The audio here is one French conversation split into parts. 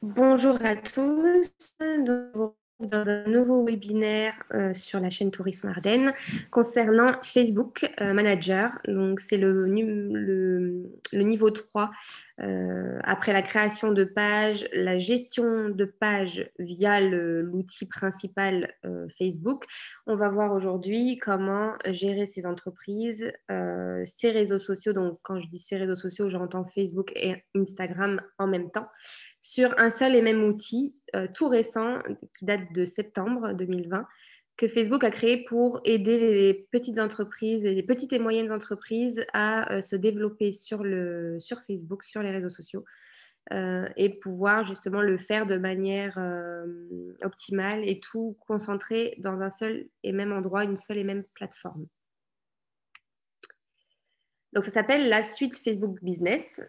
Bonjour à tous. Donc, on vous retrouve dans un nouveau webinaire sur la chaîne Tourisme Ardennes concernant Facebook Manager. Donc, c'est le niveau 3 après la création de pages, la gestion de pages via l'outil principal Facebook. On va voir aujourd'hui comment gérer ces entreprises, ces réseaux sociaux. Donc, quand je dis ces réseaux sociaux, j'entends Facebook et Instagram en même temps sur un seul et même outil tout récent qui date de septembre 2020 que Facebook a créé pour aider les petites entreprises et les petites et moyennes entreprises à se développer sur Facebook, sur les réseaux sociaux et pouvoir justement le faire de manière optimale et tout concentré dans un seul et même endroit, une seule et même plateforme. Donc, ça s'appelle la suite Facebook Business.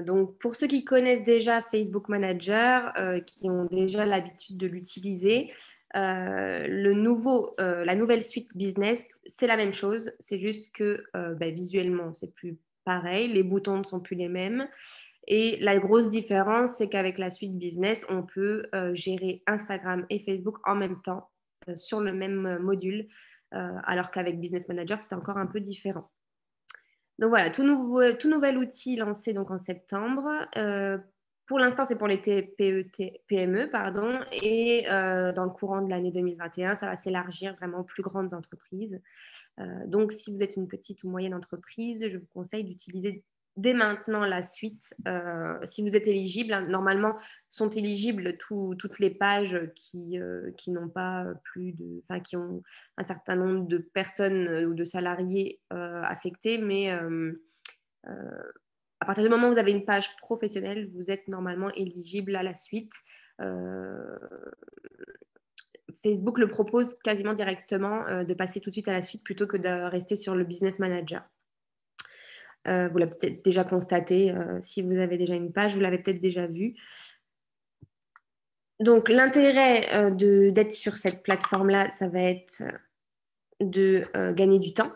Donc, pour ceux qui connaissent déjà Facebook Manager, qui ont déjà l'habitude de l'utiliser, la nouvelle suite Business, c'est la même chose. C'est juste que visuellement, c'est plus pareil. Les boutons ne sont plus les mêmes. Et la grosse différence, c'est qu'avec la suite Business, on peut gérer Instagram et Facebook en même temps sur le même module, alors qu'avec Business Manager, c'est encore un peu différent. Donc voilà, tout nouvel outil lancé donc en septembre. Pour l'instant, c'est pour les TPE, PME, pardon, et dans le courant de l'année 2021, ça va s'élargir vraiment aux plus grandes entreprises. Donc, si vous êtes une petite ou moyenne entreprise, je vous conseille d'utiliser dès maintenant la suite. Si vous êtes éligible, hein, normalement sont éligibles toutes les pages qui n'ont pas plus de, enfin qui ont un certain nombre de personnes ou de salariés affectés, mais à partir du moment où vous avez une page professionnelle, vous êtes normalement éligible à la suite. Facebook le propose quasiment directement de passer tout de suite à la suite plutôt que de rester sur le Business Manager. Vous l'avez peut-être déjà constaté, si vous avez déjà une page, vous l'avez peut-être déjà vu. Donc, l'intérêt d'être sur cette plateforme-là, ça va être de gagner du temps.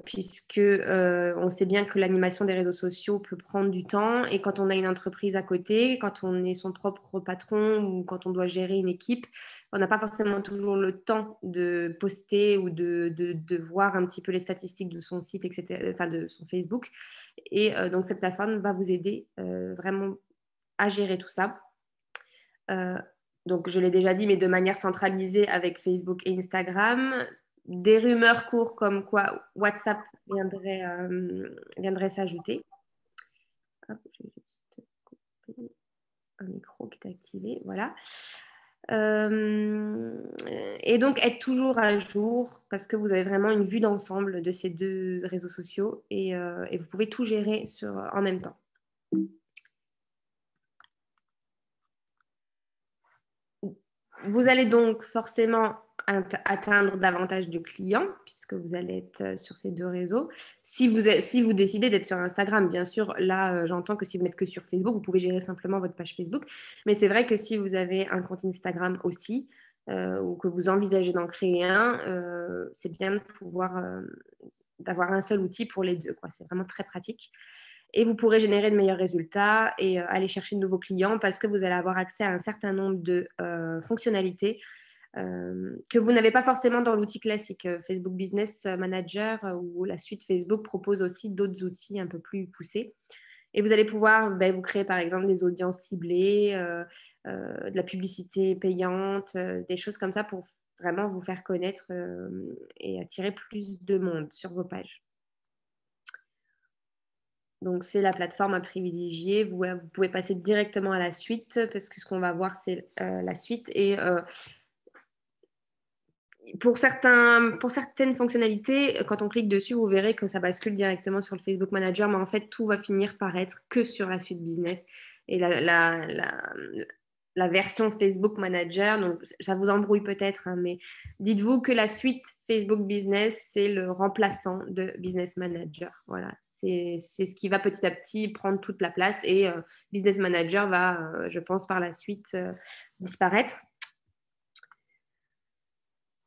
Puisque on sait bien que l'animation des réseaux sociaux peut prendre du temps et quand on a une entreprise à côté, quand on est son propre patron ou quand on doit gérer une équipe, on n'a pas forcément toujours le temps de poster ou de voir un petit peu les statistiques de son site, etc., enfin de son Facebook. Et donc cette plateforme va vous aider vraiment à gérer tout ça. Donc je l'ai déjà dit, mais de manière centralisée avec Facebook et Instagram. Des rumeurs courent comme quoi WhatsApp viendrait s'ajouter. Hop, je vais juste couper un micro qui est activé. Voilà. Et donc être toujours à jour parce que vous avez vraiment une vue d'ensemble de ces deux réseaux sociaux et vous pouvez tout gérer en même temps. Vous allez donc forcément atteindre davantage de clients puisque vous allez être sur ces deux réseaux. Si vous décidez d'être sur Instagram, bien sûr, là, j'entends que si vous n'êtes que sur Facebook, vous pouvez gérer simplement votre page Facebook. Mais c'est vrai que si vous avez un compte Instagram aussi ou que vous envisagez d'en créer un, c'est bien de pouvoir d'avoir un seul outil pour les deux, quoi. C'est vraiment très pratique. Et vous pourrez générer de meilleurs résultats et aller chercher de nouveaux clients parce que vous allez avoir accès à un certain nombre de fonctionnalités que vous n'avez pas forcément dans l'outil classique. Facebook Business Manager ou la suite Facebook propose aussi d'autres outils un peu plus poussés. Et vous allez pouvoir vous créer par exemple des audiences ciblées, de la publicité payante, des choses comme ça pour vraiment vous faire connaître et attirer plus de monde sur vos pages. Donc, c'est la plateforme à privilégier. Vous pouvez passer directement à la suite parce que ce qu'on va voir, c'est la suite. Et pour certaines fonctionnalités, quand on clique dessus, vous verrez que ça bascule directement sur le Facebook Manager. Mais en fait, tout va finir par être que sur la suite business. Et la version Facebook Manager, donc ça vous embrouille peut-être, hein, mais dites-vous que la suite Facebook Business, c'est le remplaçant de Business Manager. Voilà, c'est ce qui va petit à petit prendre toute la place et Business Manager va, je pense, par la suite disparaître.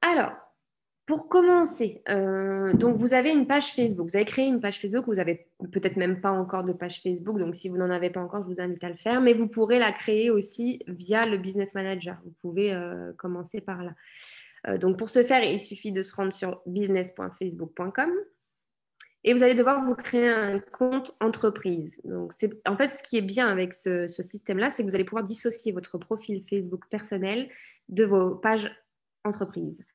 Alors, Pour commencer, donc vous avez une page Facebook. Vous avez créé une page Facebook. Vous avez peut-être même pas encore de page Facebook. Donc, si vous n'en avez pas encore, je vous invite à le faire. Mais vous pourrez la créer aussi via le Business Manager. Vous pouvez commencer par là. Donc, pour ce faire, il suffit de se rendre sur business.facebook.com et vous allez devoir vous créer un compte entreprise. Donc, en fait, ce qui est bien avec ce système-là, c'est que vous allez pouvoir dissocier votre profil Facebook personnel de vos pages entreprises.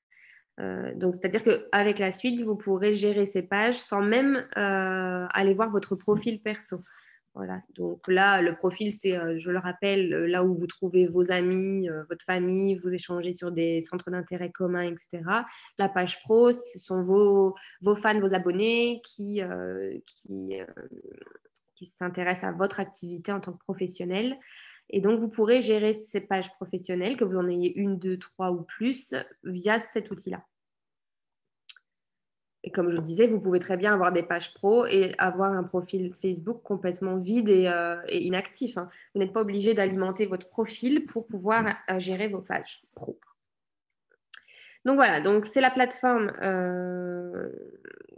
Donc, c'est-à-dire qu'avec la suite, vous pourrez gérer ces pages sans même aller voir votre profil perso. Voilà. Donc là, le profil, c'est, je le rappelle, là où vous trouvez vos amis, votre famille, vous échangez sur des centres d'intérêt communs, etc. La page pro, ce sont vos fans, vos abonnés qui s'intéressent à votre activité en tant que professionnel. Et donc, vous pourrez gérer ces pages professionnelles, que vous en ayez une, deux, trois ou plus, via cet outil-là. Et comme je le disais, vous pouvez très bien avoir des pages pro et avoir un profil Facebook complètement vide et inactif, hein. Vous n'êtes pas obligé d'alimenter votre profil pour pouvoir gérer vos pages pro. Donc voilà, donc c'est la plateforme.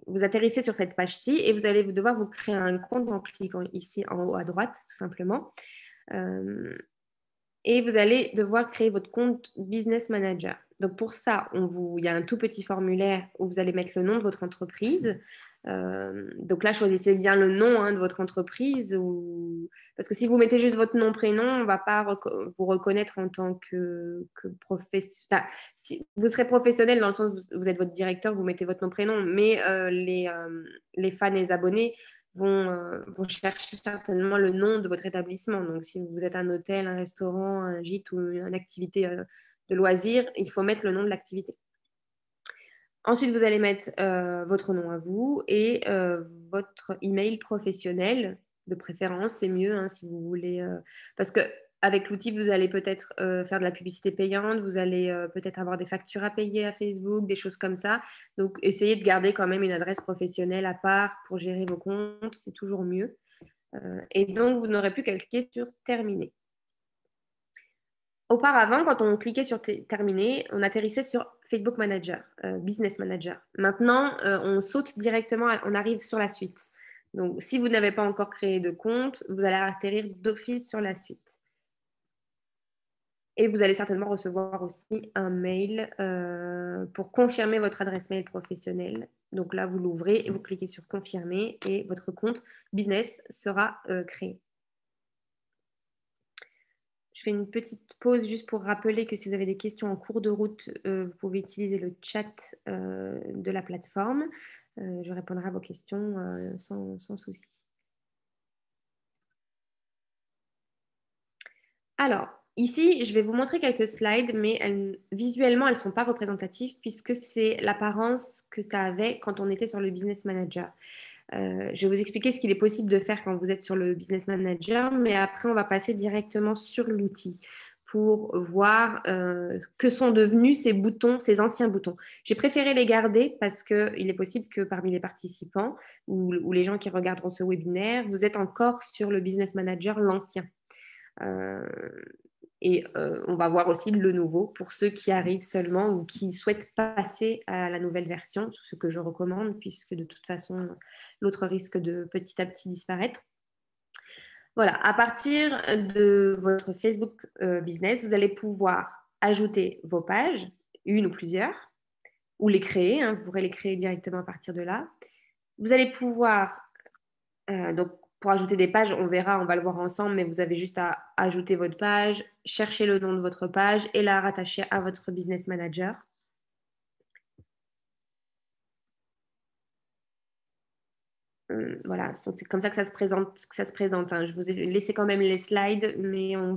Vous atterrissez sur cette page-ci et vous allez devoir vous créer un compte en cliquant ici en haut à droite, tout simplement. Et vous allez devoir créer votre compte Business Manager. Donc pour ça, il y a un tout petit formulaire où vous allez mettre le nom de votre entreprise. Donc là, choisissez bien le nom de votre entreprise. Parce que si vous mettez juste votre nom, prénom, on ne va pas vous reconnaître en tant que professionnel. Enfin, si vous serez professionnel dans le sens où vous êtes votre directeur, vous mettez votre nom, prénom, mais les fans et les abonnés vont chercher certainement le nom de votre établissement. Donc, si vous êtes un hôtel, un restaurant, un gîte ou une activité de loisirs, il faut mettre le nom de l'activité. Ensuite, vous allez mettre votre nom à vous et votre email professionnel, de préférence, c'est mieux si vous voulez. Parce que avec l'outil, vous allez peut-être faire de la publicité payante, vous allez peut-être avoir des factures à payer à Facebook, des choses comme ça. Donc, essayez de garder quand même une adresse professionnelle à part pour gérer vos comptes, c'est toujours mieux. Et donc, vous n'aurez plus qu'à cliquer sur Terminer. Auparavant, quand on cliquait sur Terminer, on atterrissait sur Facebook Manager, Business Manager. Maintenant, on saute directement, on arrive sur la suite. Donc, si vous n'avez pas encore créé de compte, vous allez atterrir d'office sur la suite. Et vous allez certainement recevoir aussi un mail pour confirmer votre adresse mail professionnelle. Donc là, vous l'ouvrez et vous cliquez sur Confirmer et votre compte business sera créé. Je fais une petite pause juste pour rappeler que si vous avez des questions en cours de route, vous pouvez utiliser le chat de la plateforme. Je répondrai à vos questions sans souci. Alors, ici, je vais vous montrer quelques slides, mais visuellement, elles ne sont pas représentatives puisque c'est l'apparence que ça avait quand on était sur le Business Manager. Je vais vous expliquer ce qu'il est possible de faire quand vous êtes sur le Business Manager, mais après, on va passer directement sur l'outil pour voir que sont devenus ces boutons, ces anciens boutons. J'ai préféré les garder parce qu'il est possible que parmi les participants ou les gens qui regarderont ce webinaire, vous êtes encore sur le Business Manager, l'ancien. Et on va voir aussi le nouveau pour ceux qui arrivent seulement ou qui souhaitent passer à la nouvelle version, ce que je recommande puisque de toute façon, l'autre risque de petit à petit disparaître. Voilà, à partir de votre Facebook Business, vous allez pouvoir ajouter vos pages, une ou plusieurs, ou les créer, vous pourrez les créer directement à partir de là. Vous allez pouvoir, donc pour ajouter des pages, on verra, on va le voir ensemble, mais vous avez juste à ajouter votre page, chercher le nom de votre page et la rattacher à votre Business Manager. Voilà, c'est comme ça que ça se présente. Je vous ai laissé quand même les slides, mais on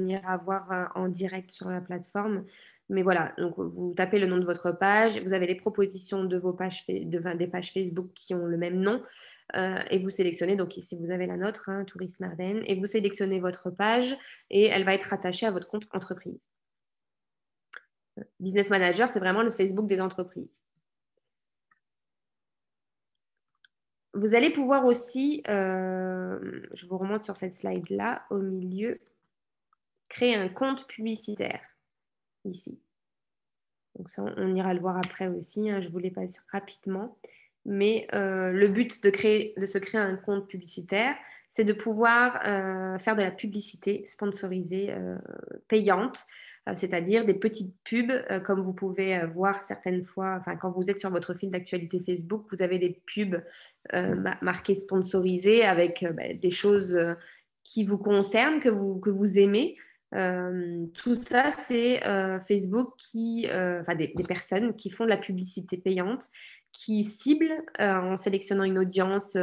ira voir en direct sur la plateforme. Mais voilà, donc vous tapez le nom de votre page, vous avez les propositions de vos pages, des pages Facebook qui ont le même nom, et vous sélectionnez, donc ici vous avez la nôtre, Tourisme Ardennes, et vous sélectionnez votre page et elle va être rattachée à votre compte entreprise. Business Manager, c'est vraiment le Facebook des entreprises. Vous allez pouvoir aussi, je vous remonte sur cette slide-là, au milieu, créer un compte publicitaire, ici. Donc ça, on ira le voir après aussi, hein, je vous les passe rapidement. Mais le but de se créer un compte publicitaire, c'est de pouvoir faire de la publicité sponsorisée payante, c'est-à-dire des petites pubs, comme vous pouvez voir certaines fois, enfin, quand vous êtes sur votre fil d'actualité Facebook, vous avez des pubs marquées sponsorisées avec des choses qui vous concernent, que vous aimez. Tout ça, c'est Facebook enfin des personnes qui font de la publicité payante, qui ciblent en sélectionnant une audience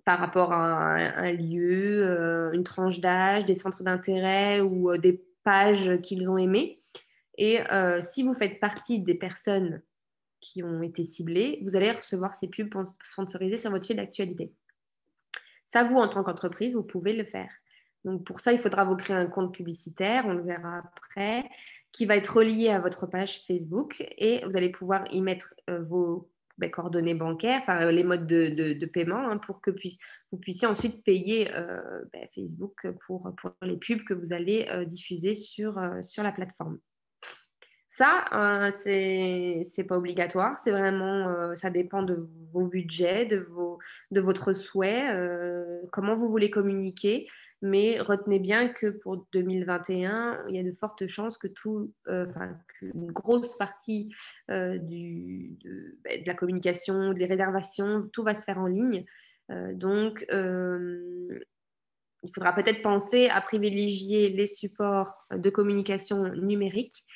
par rapport à un lieu, une tranche d'âge, des centres d'intérêt ou des pages qu'ils ont aimées. Et si vous faites partie des personnes qui ont été ciblées, vous allez recevoir ces pubs sponsorisées sur votre fil d'actualité. Ça, vous, en tant qu'entreprise, vous pouvez le faire. Donc, pour ça, il faudra vous créer un compte publicitaire, on le verra après, qui va être relié à votre page Facebook et vous allez pouvoir y mettre vos coordonnées bancaires, enfin les modes de paiement hein, pour que vous puissiez ensuite payer Facebook pour les pubs que vous allez diffuser sur la plateforme. Ça, c'est pas obligatoire, c'est vraiment, ça dépend de vos budgets, de votre souhait, comment vous voulez communiquer. Mais retenez bien que pour 2021, il y a de fortes chances que qu'une grosse partie de la communication, des réservations, tout va se faire en ligne. Donc, il faudra peut-être penser à privilégier les supports de communication numérique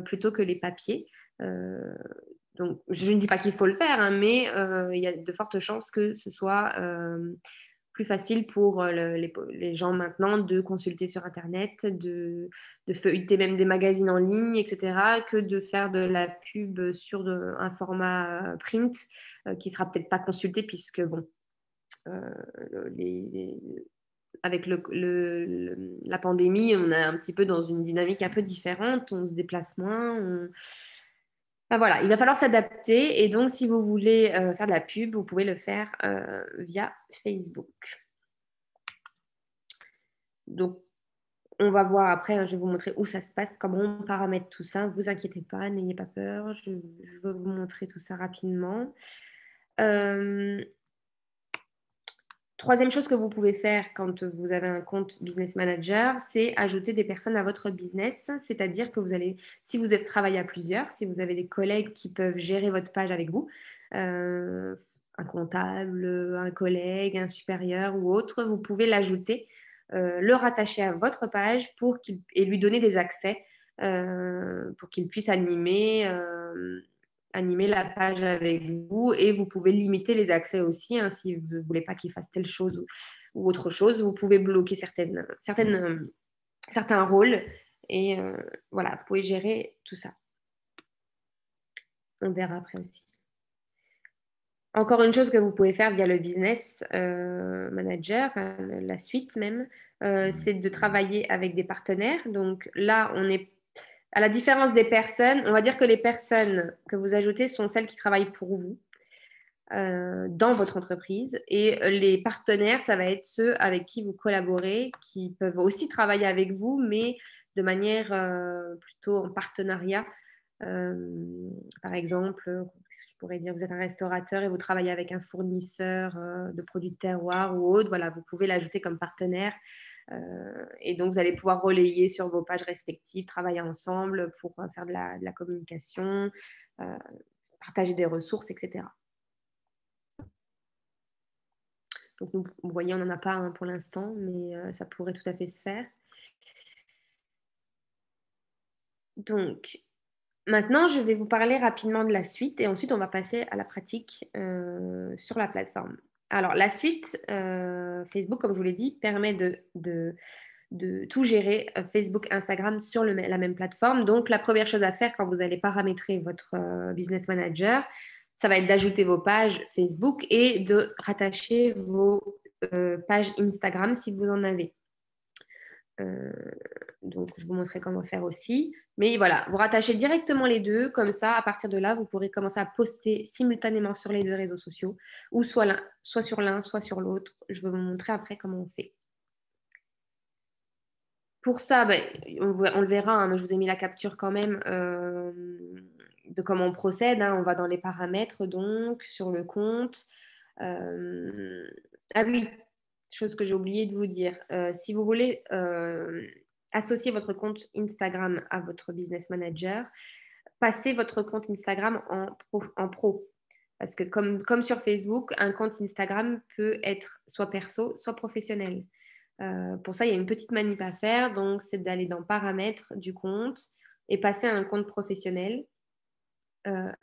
plutôt que les papiers. Donc, je ne dis pas qu'il faut le faire, hein, mais il y a de fortes chances que ce soit plus facile pour les gens maintenant de consulter sur Internet, de feuilleter même des magazines en ligne, etc., que de faire de la pub sur un format print qui ne sera peut-être pas consulté puisque, bon, les, avec la pandémie, on est un petit peu dans une dynamique un peu différente, on se déplace moins. Enfin, voilà, il va falloir s'adapter et donc si vous voulez faire de la pub, vous pouvez le faire via Facebook. Donc, on va voir après, hein, je vais vous montrer où ça se passe, comment on paramètre tout ça. Ne vous inquiétez pas, n'ayez pas peur, je vais vous montrer tout ça rapidement. Troisième chose que vous pouvez faire quand vous avez un compte Business Manager, c'est ajouter des personnes à votre business. C'est-à-dire que si vous êtes travaillé à plusieurs, si vous avez des collègues qui peuvent gérer votre page avec vous, un comptable, un collègue, un supérieur ou autre, vous pouvez l'ajouter, le rattacher à votre page et lui donner des accès pour qu'il puisse animer la page avec vous et vous pouvez limiter les accès aussi hein, si vous ne voulez pas qu'il fasse telle chose ou autre chose. Vous pouvez bloquer certains rôles et voilà, vous pouvez gérer tout ça. On verra après aussi. Encore une chose que vous pouvez faire via le Business Manager, enfin, la suite même, c'est de travailler avec des partenaires. Donc là, on est à la différence des personnes, on va dire que les personnes que vous ajoutez sont celles qui travaillent pour vous dans votre entreprise. Et les partenaires, ça va être ceux avec qui vous collaborez, qui peuvent aussi travailler avec vous, mais de manière plutôt en partenariat. Par exemple, je pourrais dire, vous êtes un restaurateur et vous travaillez avec un fournisseur de produits de terroir ou autre, voilà, vous pouvez l'ajouter comme partenaire. Et donc, vous allez pouvoir relayer sur vos pages respectives, travailler ensemble pour faire de la communication, partager des ressources, etc. Donc, vous voyez, on n'en a pas un pour l'instant, mais ça pourrait tout à fait se faire. Donc, maintenant, je vais vous parler rapidement de la suite et ensuite, on va passer à la pratique sur la plateforme. Alors, la suite, Facebook, comme je vous l'ai dit, permet de tout gérer Facebook, Instagram sur la même plateforme. Donc, la première chose à faire quand vous allez paramétrer votre Business Manager, ça va être d'ajouter vos pages Facebook et de rattacher vos pages Instagram si vous en avez. Donc, je vous montrerai comment faire aussi. Mais voilà, vous rattachez directement les deux. Comme ça, à partir de là, vous pourrez commencer à poster simultanément sur les deux réseaux sociaux ou soit sur l'un, soit sur l'autre. Je vais vous montrer après comment on fait. Pour ça, ben, on le verra, hein, mais je vous ai mis la capture quand même de comment on procède, hein. On va dans les paramètres, donc, sur le compte. Ah oui, chose que j'ai oublié de vous dire. Si vous voulez associer votre compte Instagram à votre business manager, passez votre compte Instagram en pro. Parce que comme sur Facebook, un compte Instagram peut être soit perso, soit professionnel. Pour ça, il y a une petite manip à faire. Donc, c'est d'aller dans paramètres du compte et passer à un compte professionnel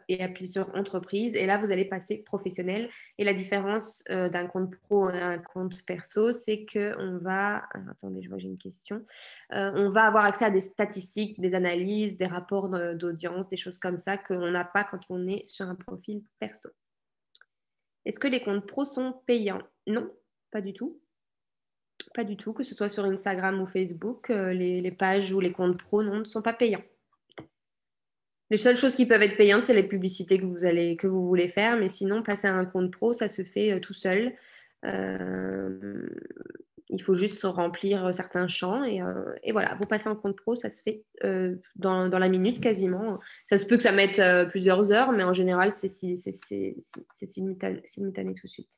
et appuyer sur entreprise. Et là, vous allez passer professionnel. Et la différence d'un compte pro à un compte perso, c'est qu'on va... attendez, je vois que j'ai une question. On va avoir accès à des statistiques, des analyses, des rapports d'audience, des choses comme ça qu'on n'a pas quand on est sur un profil perso. Est-ce que les comptes pro sont payants? Non, pas du tout. Pas du tout, que ce soit sur Instagram ou Facebook, les pages ou les comptes pro, non, ne sont pas payants. Les seules choses qui peuvent être payantes, c'est les publicités que vous voulez faire, mais sinon, passer à un compte pro, ça se fait tout seul. Euh, il faut juste remplir certains champs et voilà, vous passez en compte pro, ça se fait dans la minute quasiment. Ça se peut que ça mette plusieurs heures, mais en général, c'est simultané tout de suite.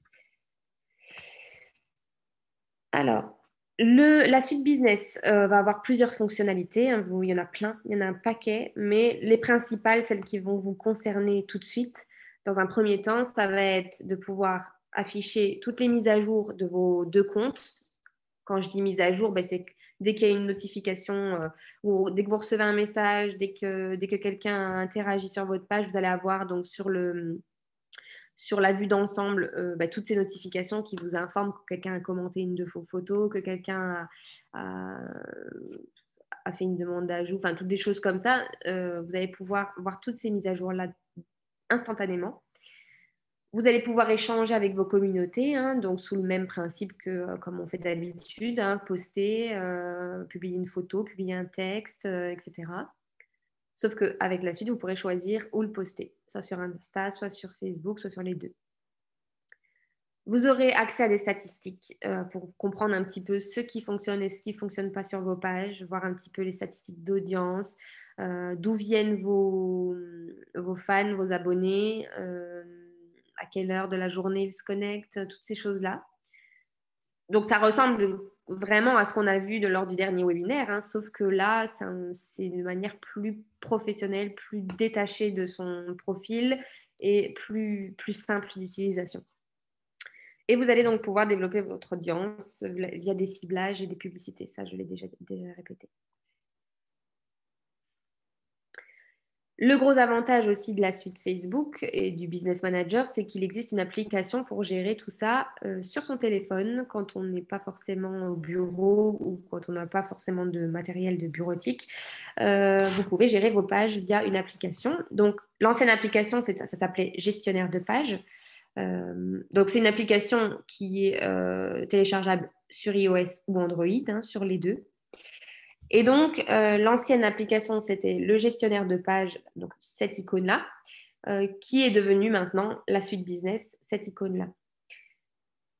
Alors, la suite business va avoir plusieurs fonctionnalités, hein. Il y en a plein, il y en a un paquet, mais les principales, celles qui vont vous concerner tout de suite, dans un premier temps, ça va être de pouvoir afficher toutes les mises à jour de vos deux comptes. Quand je dis mise à jour, ben, c'est que dès qu'il y a une notification ou dès que vous recevez un message, dès que quelqu'un interagit sur votre page, vous allez avoir donc sur la vue d'ensemble, bah, toutes ces notifications qui vous informent que quelqu'un a commenté une de vos photos, que quelqu'un a fait une demande d'ajout, enfin toutes des choses comme ça. Vous allez pouvoir voir toutes ces mises à jour-là instantanément. Vous allez pouvoir échanger avec vos communautés, hein, donc sous le même principe que comme on fait d'habitude, hein, poster, publier une photo, publier un texte, etc. Sauf qu'avec la suite, vous pourrez choisir où le poster, soit sur Insta, soit sur Facebook, soit sur les deux. Vous aurez accès à des statistiques pour comprendre un petit peu ce qui fonctionne et ce qui ne fonctionne pas sur vos pages, voir un petit peu les statistiques d'audience, d'où viennent vos fans, vos abonnés, à quelle heure de la journée ils se connectent, toutes ces choses-là. Donc, ça ressemble vraiment à ce qu'on a vu lors du dernier webinaire, hein, sauf que là, c'est de manière plus professionnelle, plus détachée de son profil et plus simple d'utilisation. Et vous allez donc pouvoir développer votre audience via des ciblages et des publicités. Ça, je l'ai déjà répété. Le gros avantage aussi de la suite Facebook et du Business Manager, c'est qu'il existe une application pour gérer tout ça sur son téléphone quand on n'est pas forcément au bureau ou quand on n'a pas forcément de matériel de bureautique. Vous pouvez gérer vos pages via une application. Donc, l'ancienne application, ça s'appelait Gestionnaire de pages. Donc, c'est une application qui est téléchargeable sur iOS ou Android, hein, sur les deux. Et donc, l'ancienne application, c'était le gestionnaire de page, donc cette icône-là, qui est devenue maintenant la suite business, cette icône-là.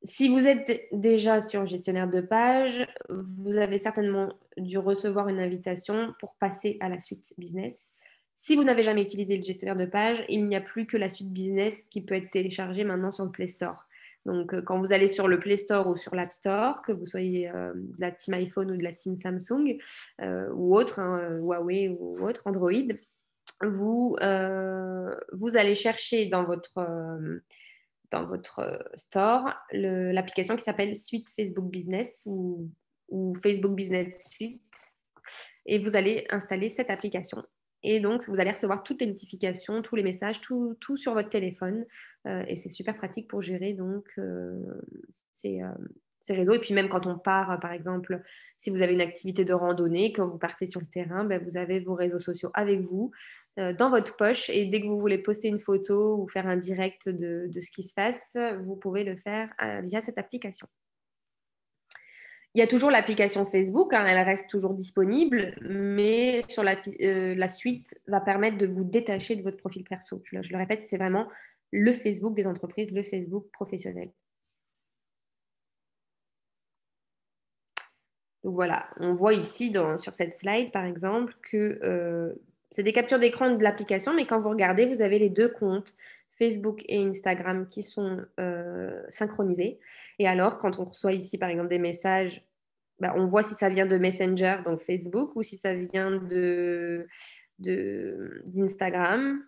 Si vous êtes déjà sur gestionnaire de page, vous avez certainement dû recevoir une invitation pour passer à la suite business. Si vous n'avez jamais utilisé le gestionnaire de page, il n'y a plus que la suite business qui peut être téléchargée maintenant sur le Play Store. Donc, quand vous allez sur le Play Store ou sur l'App Store, que vous soyez de la team iPhone ou de la team Samsung ou autre, hein, Huawei ou autre, Android, vous allez chercher dans votre store l'application qui s'appelle Suite Facebook Business ou Facebook Business Suite et vous allez installer cette application. Et donc, vous allez recevoir toutes les notifications, tous les messages, tout sur votre téléphone. Et c'est super pratique pour gérer donc ces réseaux. Et puis même quand on part, par exemple, si vous avez une activité de randonnée, quand vous partez sur le terrain, ben, vous avez vos réseaux sociaux avec vous, dans votre poche. Et dès que vous voulez poster une photo ou faire un direct de ce qui se passe, vous pouvez le faire via cette application. Il y a toujours l'application Facebook, hein, elle reste toujours disponible, mais sur la suite va permettre de vous détacher de votre profil perso. Je le répète, c'est vraiment le Facebook des entreprises, le Facebook professionnel. Donc voilà, on voit ici sur cette slide, par exemple, que c'est des captures d'écran de l'application, mais quand vous regardez, vous avez les deux comptes, Facebook et Instagram, qui sont synchronisés. Et alors, quand on reçoit ici, par exemple, des messages, bah, on voit si ça vient de Messenger, donc Facebook, ou si ça vient d'Instagram.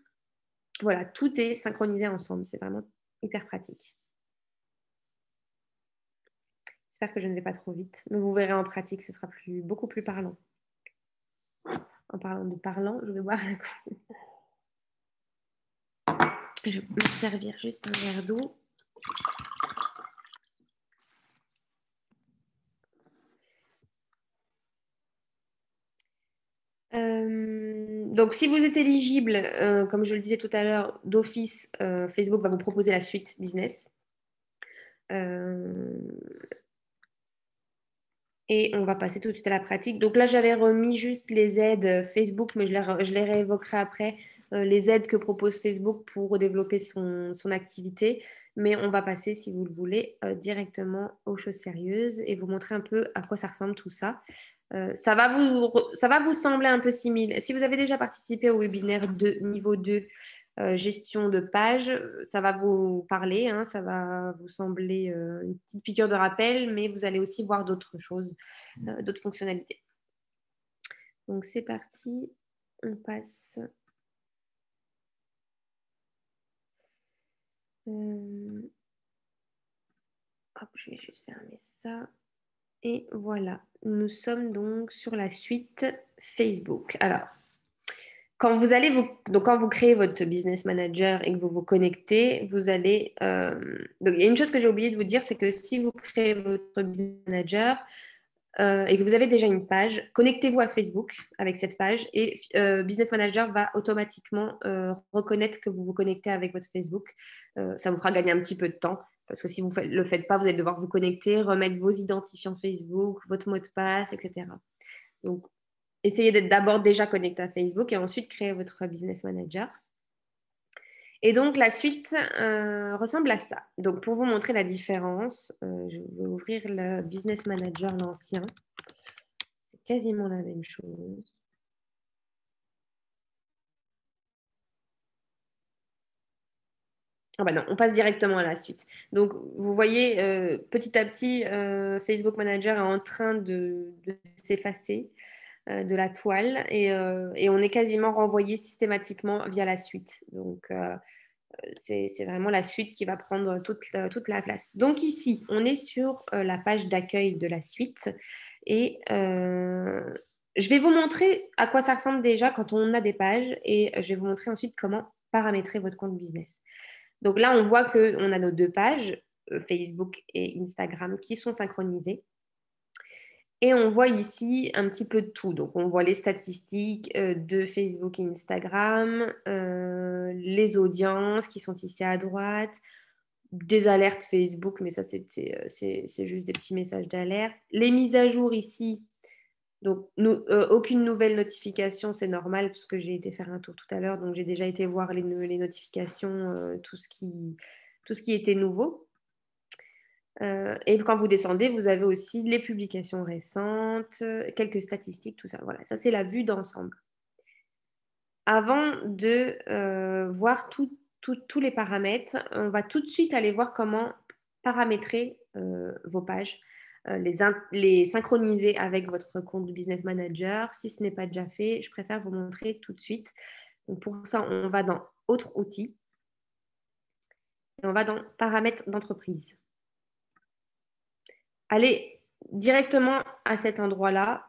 Voilà, tout est synchronisé ensemble. C'est vraiment hyper pratique. J'espère que je ne vais pas trop vite, mais vous verrez en pratique, ce sera beaucoup plus parlant. En parlant de parlant, je vais boire un coup. Je vais me servir juste un verre d'eau. Donc, si vous êtes éligible, comme je le disais tout à l'heure, d'office, Facebook va vous proposer la suite business. Et on va passer tout de suite à la pratique. Donc là, j'avais remis juste les aides Facebook, mais je les réévoquerai après, les aides que propose Facebook pour développer son activité. Mais on va passer, si vous le voulez, directement aux choses sérieuses et vous montrer un peu à quoi ça ressemble tout ça. Ça va vous sembler un peu similaire. Si vous avez déjà participé au webinaire de niveau 2, gestion de page, ça va vous parler, hein, ça va vous sembler une petite piqûre de rappel, mais vous allez aussi voir d'autres choses, d'autres fonctionnalités. Donc c'est parti, on passe. Hop, je vais juste fermer ça. Et voilà, nous sommes donc sur la suite Facebook. Alors, quand vous créez votre business manager et que vous vous connectez, vous allez. Donc, il y a une chose que j'ai oublié de vous dire, c'est que si vous créez votre business manager et que vous avez déjà une page, connectez-vous à Facebook avec cette page et Business Manager va automatiquement reconnaître que vous vous connectez avec votre Facebook. Ça vous fera gagner un petit peu de temps parce que si vous ne le faites pas, vous allez devoir vous connecter, remettre vos identifiants Facebook, votre mot de passe, etc. Donc, essayez d'être d'abord déjà connecté à Facebook et ensuite créer votre business manager. Et donc, la suite ressemble à ça. Donc, pour vous montrer la différence, je vais ouvrir le business manager, l'ancien. C'est quasiment la même chose. Ah bah non, on passe directement à la suite. Donc, vous voyez, petit à petit, Facebook Manager est en train de s'effacer de la toile et on est quasiment renvoyé systématiquement via la suite. Donc, c'est vraiment la suite qui va prendre toute la place. Donc ici, on est sur la page d'accueil de la suite et je vais vous montrer à quoi ça ressemble déjà quand on a des pages et je vais vous montrer ensuite comment paramétrer votre compte business. Donc là, on voit qu'on a nos deux pages, Facebook et Instagram, qui sont synchronisées. Et on voit ici un petit peu de tout. Donc, on voit les statistiques de Facebook et Instagram, les audiences qui sont ici à droite, des alertes Facebook, mais ça, c'est juste des petits messages d'alerte. Les mises à jour ici. Donc, aucune nouvelle notification, c'est normal, puisque j'ai été faire un tour tout à l'heure. Donc, j'ai déjà été voir les notifications, tout ce qui était nouveau. Et quand vous descendez, vous avez aussi les publications récentes, quelques statistiques, tout ça. Voilà, ça c'est la vue d'ensemble. Avant de voir tous les paramètres, on va tout de suite aller voir comment paramétrer vos pages, les synchroniser avec votre compte de Business Manager. Si ce n'est pas déjà fait, je préfère vous montrer tout de suite. Donc pour ça, on va dans Autres outils et on va dans Paramètres d'entreprise. Allez directement à cet endroit-là.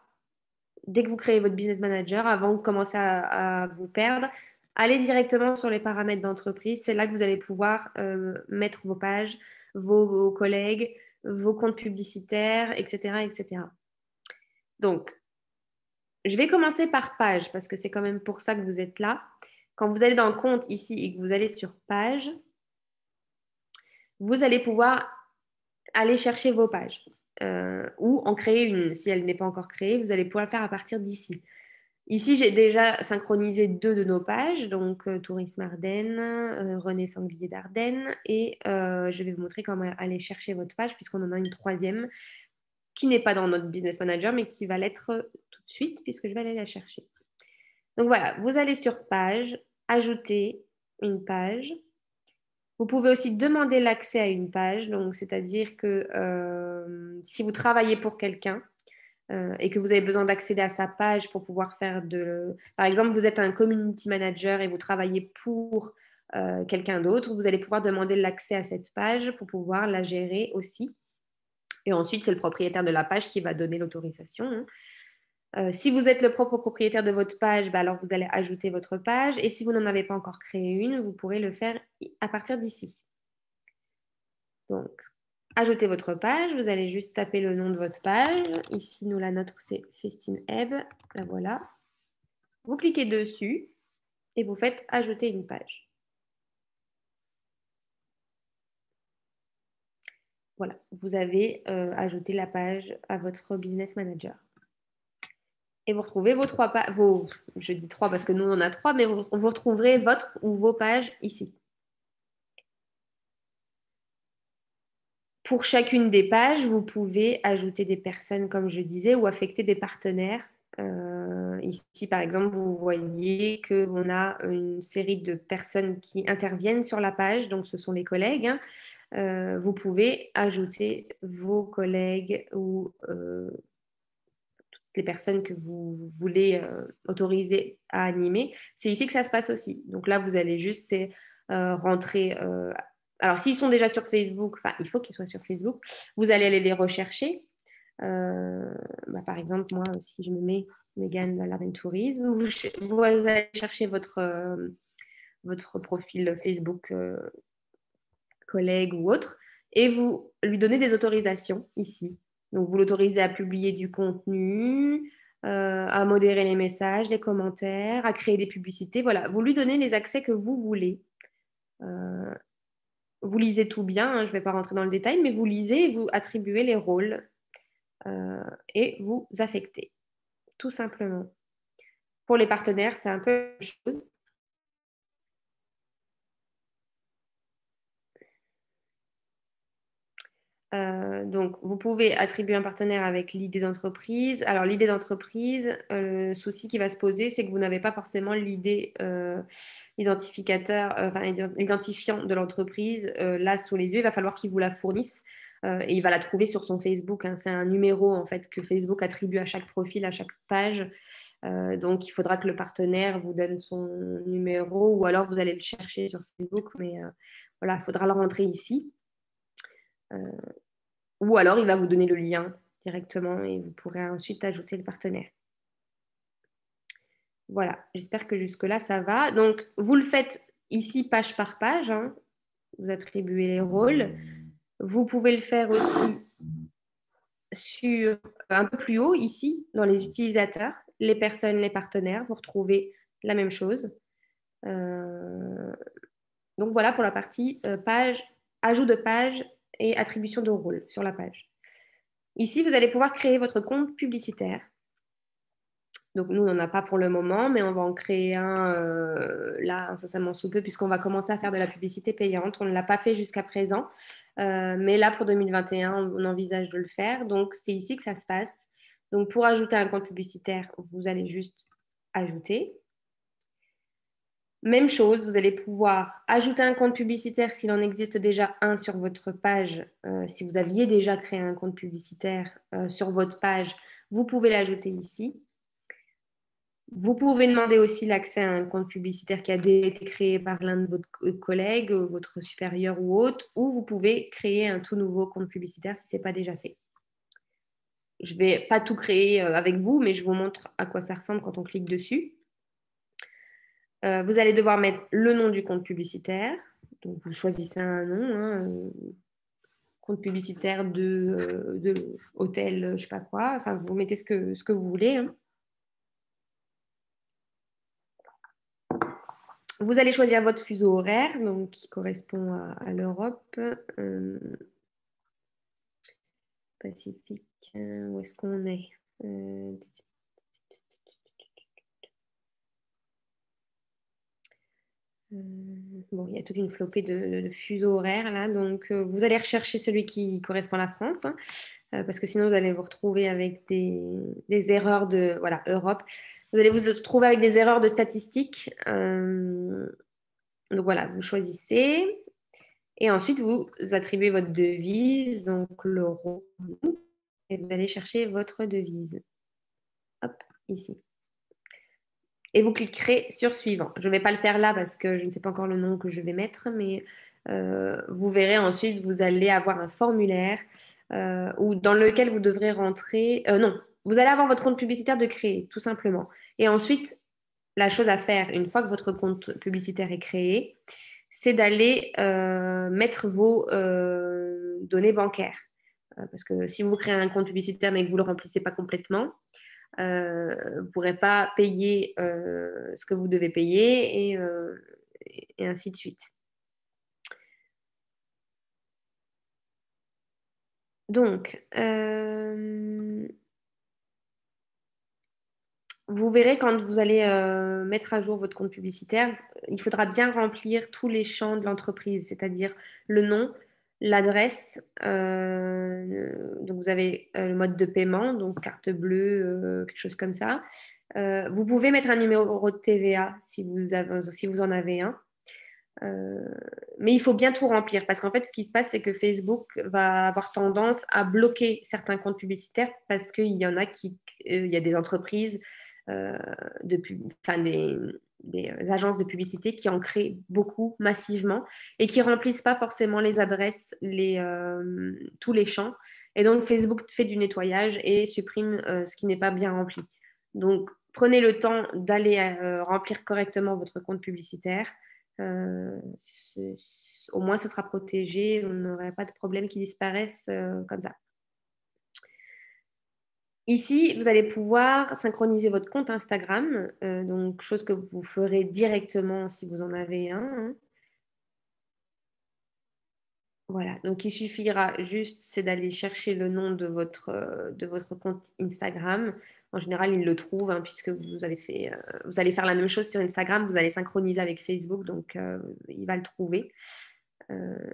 Dès que vous créez votre business manager, avant de commencer à vous perdre, allez directement sur les paramètres d'entreprise. C'est là que vous allez pouvoir mettre vos pages, vos collègues, vos comptes publicitaires, etc., etc. Donc, je vais commencer par page parce que c'est quand même pour ça que vous êtes là. Quand vous allez dans compte ici et que vous allez sur page, vous allez pouvoir aller chercher vos pages ou en créer une. Si elle n'est pas encore créée, vous allez pouvoir le faire à partir d'ici. Ici, j'ai déjà synchronisé 2 de nos pages, donc Tourisme Ardennes, René Sanglier d'Ardennes, et je vais vous montrer comment aller chercher votre page puisqu'on en a une troisième qui n'est pas dans notre Business Manager, mais qui va l'être tout de suite puisque je vais aller la chercher. Donc voilà, vous allez sur page, ajouter une page. Vous pouvez aussi demander l'accès à une page, donc c'est-à-dire que si vous travaillez pour quelqu'un et que vous avez besoin d'accéder à sa page pour pouvoir faire de... Par exemple, vous êtes un community manager et vous travaillez pour quelqu'un d'autre, vous allez pouvoir demander l'accès à cette page pour pouvoir la gérer aussi. Et ensuite, c'est le propriétaire de la page qui va donner l'autorisation, hein. Si vous êtes le propre propriétaire de votre page, bah alors vous allez ajouter votre page. Et si vous n'en avez pas encore créé une, vous pourrez le faire à partir d'ici. Donc, ajoutez votre page. Vous allez juste taper le nom de votre page. Ici, nous, la nôtre, c'est Festine Eb. La voilà. Vous cliquez dessus et vous faites ajouter une page. Voilà, vous avez ajouté la page à votre Business Manager. Et vous retrouvez vos trois pages, je dis trois parce que nous on a trois, mais vous retrouverez votre ou vos pages ici. Pour chacune des pages, vous pouvez ajouter des personnes, comme je disais, ou affecter des partenaires. Ici, par exemple, vous voyez qu'on a une série de personnes qui interviennent sur la page, donc ce sont les collègues, hein. Vous pouvez ajouter vos collègues ou toutes les personnes que vous voulez autoriser à animer. C'est ici que ça se passe aussi. Donc là, vous allez juste rentrer. Alors, s'ils sont déjà sur Facebook, enfin, il faut qu'ils soient sur Facebook, vous allez aller les rechercher. Bah, par exemple, moi, si je me mets Mégane Laventurisme, vous allez chercher votre profil Facebook collègue ou autre et vous lui donnez des autorisations ici. Donc, vous l'autorisez à publier du contenu, à modérer les messages, les commentaires, à créer des publicités. Voilà, vous lui donnez les accès que vous voulez. Vous lisez tout bien, hein, je ne vais pas rentrer dans le détail, mais vous lisez et vous attribuez les rôles et vous affectez, tout simplement. Pour les partenaires, c'est un peu la même chose. Donc, vous pouvez attribuer un partenaire avec l'idée d'entreprise. Alors, l'idée d'entreprise, le souci qui va se poser, c'est que vous n'avez pas forcément l'idée identificateur, enfin, identifiant de l'entreprise là sous les yeux. Il va falloir qu'il vous la fournisse et il va la trouver sur son Facebook, hein. C'est un numéro en fait que Facebook attribue à chaque profil, à chaque page. Donc, il faudra que le partenaire vous donne son numéro ou alors vous allez le chercher sur Facebook. Mais voilà, il faudra le rentrer ici. Ou alors, il va vous donner le lien directement et vous pourrez ensuite ajouter le partenaire. Voilà, j'espère que jusque-là, ça va. Donc, vous le faites ici page par page, hein. Vous attribuez les rôles. Vous pouvez le faire aussi sur un peu plus haut, ici, dans les utilisateurs, les personnes, les partenaires. Vous retrouvez la même chose. Donc, voilà pour la partie page, ajout de page et attribution de rôle sur la page. Ici, vous allez pouvoir créer votre compte publicitaire. Donc, nous, on n'en a pas pour le moment, mais on va en créer un là, incessamment sous peu, puisqu'on va commencer à faire de la publicité payante. On ne l'a pas fait jusqu'à présent, mais là, pour 2021, on envisage de le faire. Donc, c'est ici que ça se passe. Donc, pour ajouter un compte publicitaire, vous allez juste ajouter. Même chose, vous allez pouvoir ajouter un compte publicitaire s'il en existe déjà un sur votre page. Si vous aviez déjà créé un compte publicitaire sur votre page, vous pouvez l'ajouter ici. Vous pouvez demander aussi l'accès à un compte publicitaire qui a été créé par l'un de vos collègues, votre supérieur ou autre, ou vous pouvez créer un tout nouveau compte publicitaire si ce n'est pas déjà fait. Je ne vais pas tout créer avec vous, mais je vous montre à quoi ça ressemble quand on clique dessus. Vous allez devoir mettre le nom du compte publicitaire. Donc, vous choisissez un nom, hein, compte publicitaire de hôtel, je ne sais pas quoi. Enfin, vous mettez ce que vous voulez, hein. Vous allez choisir votre fuseau horaire, donc qui correspond à l'Europe. Pacifique, où est-ce qu'on est? Bon, il y a toute une flopée de fuseaux horaires là, donc vous allez rechercher celui qui correspond à la France, hein, parce que sinon vous allez vous retrouver avec des erreurs de, voilà, Europe. Vous allez vous retrouver avec des erreurs de statistiques. Donc voilà, vous choisissez et ensuite vous attribuez votre devise, donc l'euro, et vous allez chercher votre devise. Hop, ici. Et vous cliquerez sur suivant. Je ne vais pas le faire là parce que je ne sais pas encore le nom que je vais mettre, mais vous verrez ensuite, vous allez avoir un formulaire dans lequel vous devrez rentrer. Non, vous allez avoir votre compte publicitaire de créer, tout simplement. Et ensuite, la chose à faire, une fois que votre compte publicitaire est créé, c'est d'aller mettre vos données bancaires. Parce que si vous créez un compte publicitaire mais que vous ne le remplissez pas complètement, vous ne pourrez pas payer ce que vous devez payer et ainsi de suite. Donc, vous verrez quand vous allez mettre à jour votre compte publicitaire, il faudra bien remplir tous les champs de l'entreprise, c'est-à-dire le nom, l'adresse. Donc, vous avez le mode de paiement, donc carte bleue, quelque chose comme ça. Vous pouvez mettre un numéro de TVA si vous en avez un. Euh, mais il faut bien tout remplir parce qu'en fait, ce qui se passe, c'est que Facebook va avoir tendance à bloquer certains comptes publicitaires parce qu'il y en a il y a des entreprises, euh, enfin des agences de publicité qui en créent beaucoup massivement et qui remplissent pas forcément les adresses, tous les champs. Et donc, Facebook fait du nettoyage et supprime ce qui n'est pas bien rempli. Donc, prenez le temps d'aller remplir correctement votre compte publicitaire. Euh, Au moins, ce sera protégé. On n'aurait pas de problème qui disparaissent comme ça. Ici, vous allez pouvoir synchroniser votre compte Instagram, donc chose que vous ferez directement si vous en avez un, hein. Voilà, donc il suffira juste, c'est d'aller chercher le nom de votre compte Instagram. En général, il le trouve, hein, puisque vous allez faire la même chose sur Instagram, vous allez synchroniser avec Facebook, donc il va le trouver.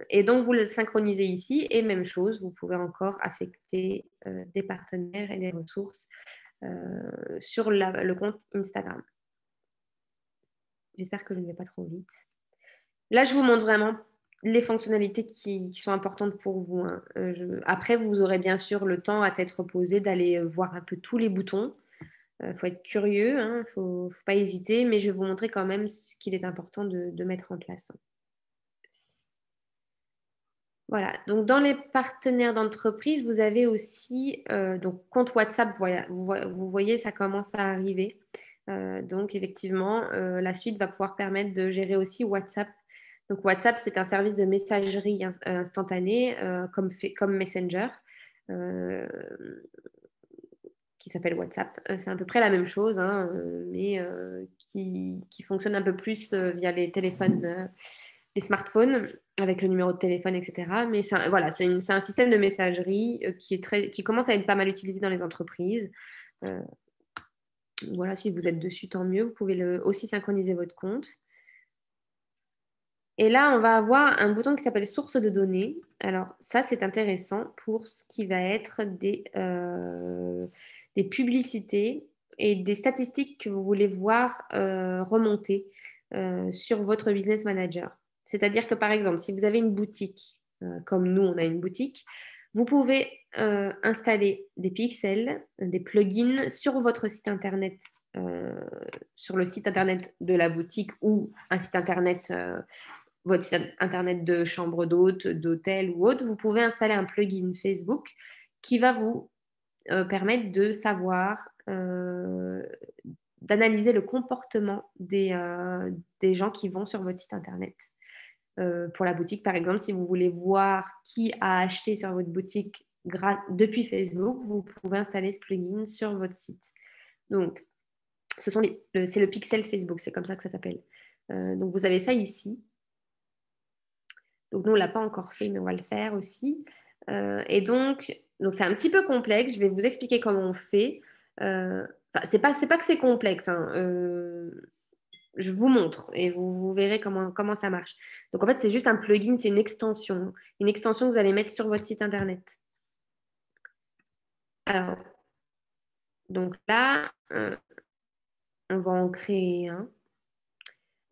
Et donc, vous le synchronisez ici, et même chose, vous pouvez encore affecter des partenaires et des ressources sur le compte Instagram. J'espère que je ne vais pas trop vite. Là, je vous montre vraiment les fonctionnalités qui sont importantes pour vous, hein. Après, vous aurez bien sûr le temps à tête reposée d'aller voir un peu tous les boutons. Il faut être curieux, hein, faut pas hésiter, mais je vais vous montrer quand même ce qu'il est important de mettre en place. Voilà, donc dans les partenaires d'entreprise, vous avez aussi donc compte WhatsApp, voilà, vous voyez, ça commence à arriver. Donc effectivement, la suite va pouvoir permettre de gérer aussi WhatsApp. Donc WhatsApp, c'est un service de messagerie instantanée comme Messenger euh, qui s'appelle WhatsApp. C'est à peu près la même chose, hein, mais qui fonctionne un peu plus via les téléphones, les smartphones, avec le numéro de téléphone, etc. Mais voilà, c'est un système de messagerie qui commence à être pas mal utilisé dans les entreprises. Euh, voilà, si vous êtes dessus, tant mieux. Vous pouvez aussi synchroniser votre compte. Et là, on va avoir un bouton qui s'appelle source de données. Alors, ça, c'est intéressant pour ce qui va être des publicités et des statistiques que vous voulez voir remonter sur votre business manager. C'est-à-dire que, par exemple, si vous avez une boutique, comme nous, on a une boutique, vous pouvez installer des pixels, des plugins sur votre site Internet, euh, sur le site Internet de la boutique ou un site Internet votre site internet de chambre d'hôte, d'hôtel ou autre, vous pouvez installer un plugin Facebook qui va vous permettre de savoir, d'analyser le comportement des gens qui vont sur votre site internet. Pour la boutique, par exemple, si vous voulez voir qui a acheté sur votre boutique depuis Facebook, vous pouvez installer ce plugin sur votre site. Donc, c'est le pixel Facebook, c'est comme ça que ça s'appelle. Donc, vous avez ça ici. Donc, nous, on ne l'a pas encore fait, mais on va le faire aussi. Et donc c'est un petit peu complexe. Je vais vous expliquer comment on fait. C'est pas que c'est complexe, hein. je vous montre et vous verrez comment ça marche. Donc, en fait, c'est juste un plugin, c'est une extension. Une extension que vous allez mettre sur votre site internet. Alors, donc là, on va en créer un.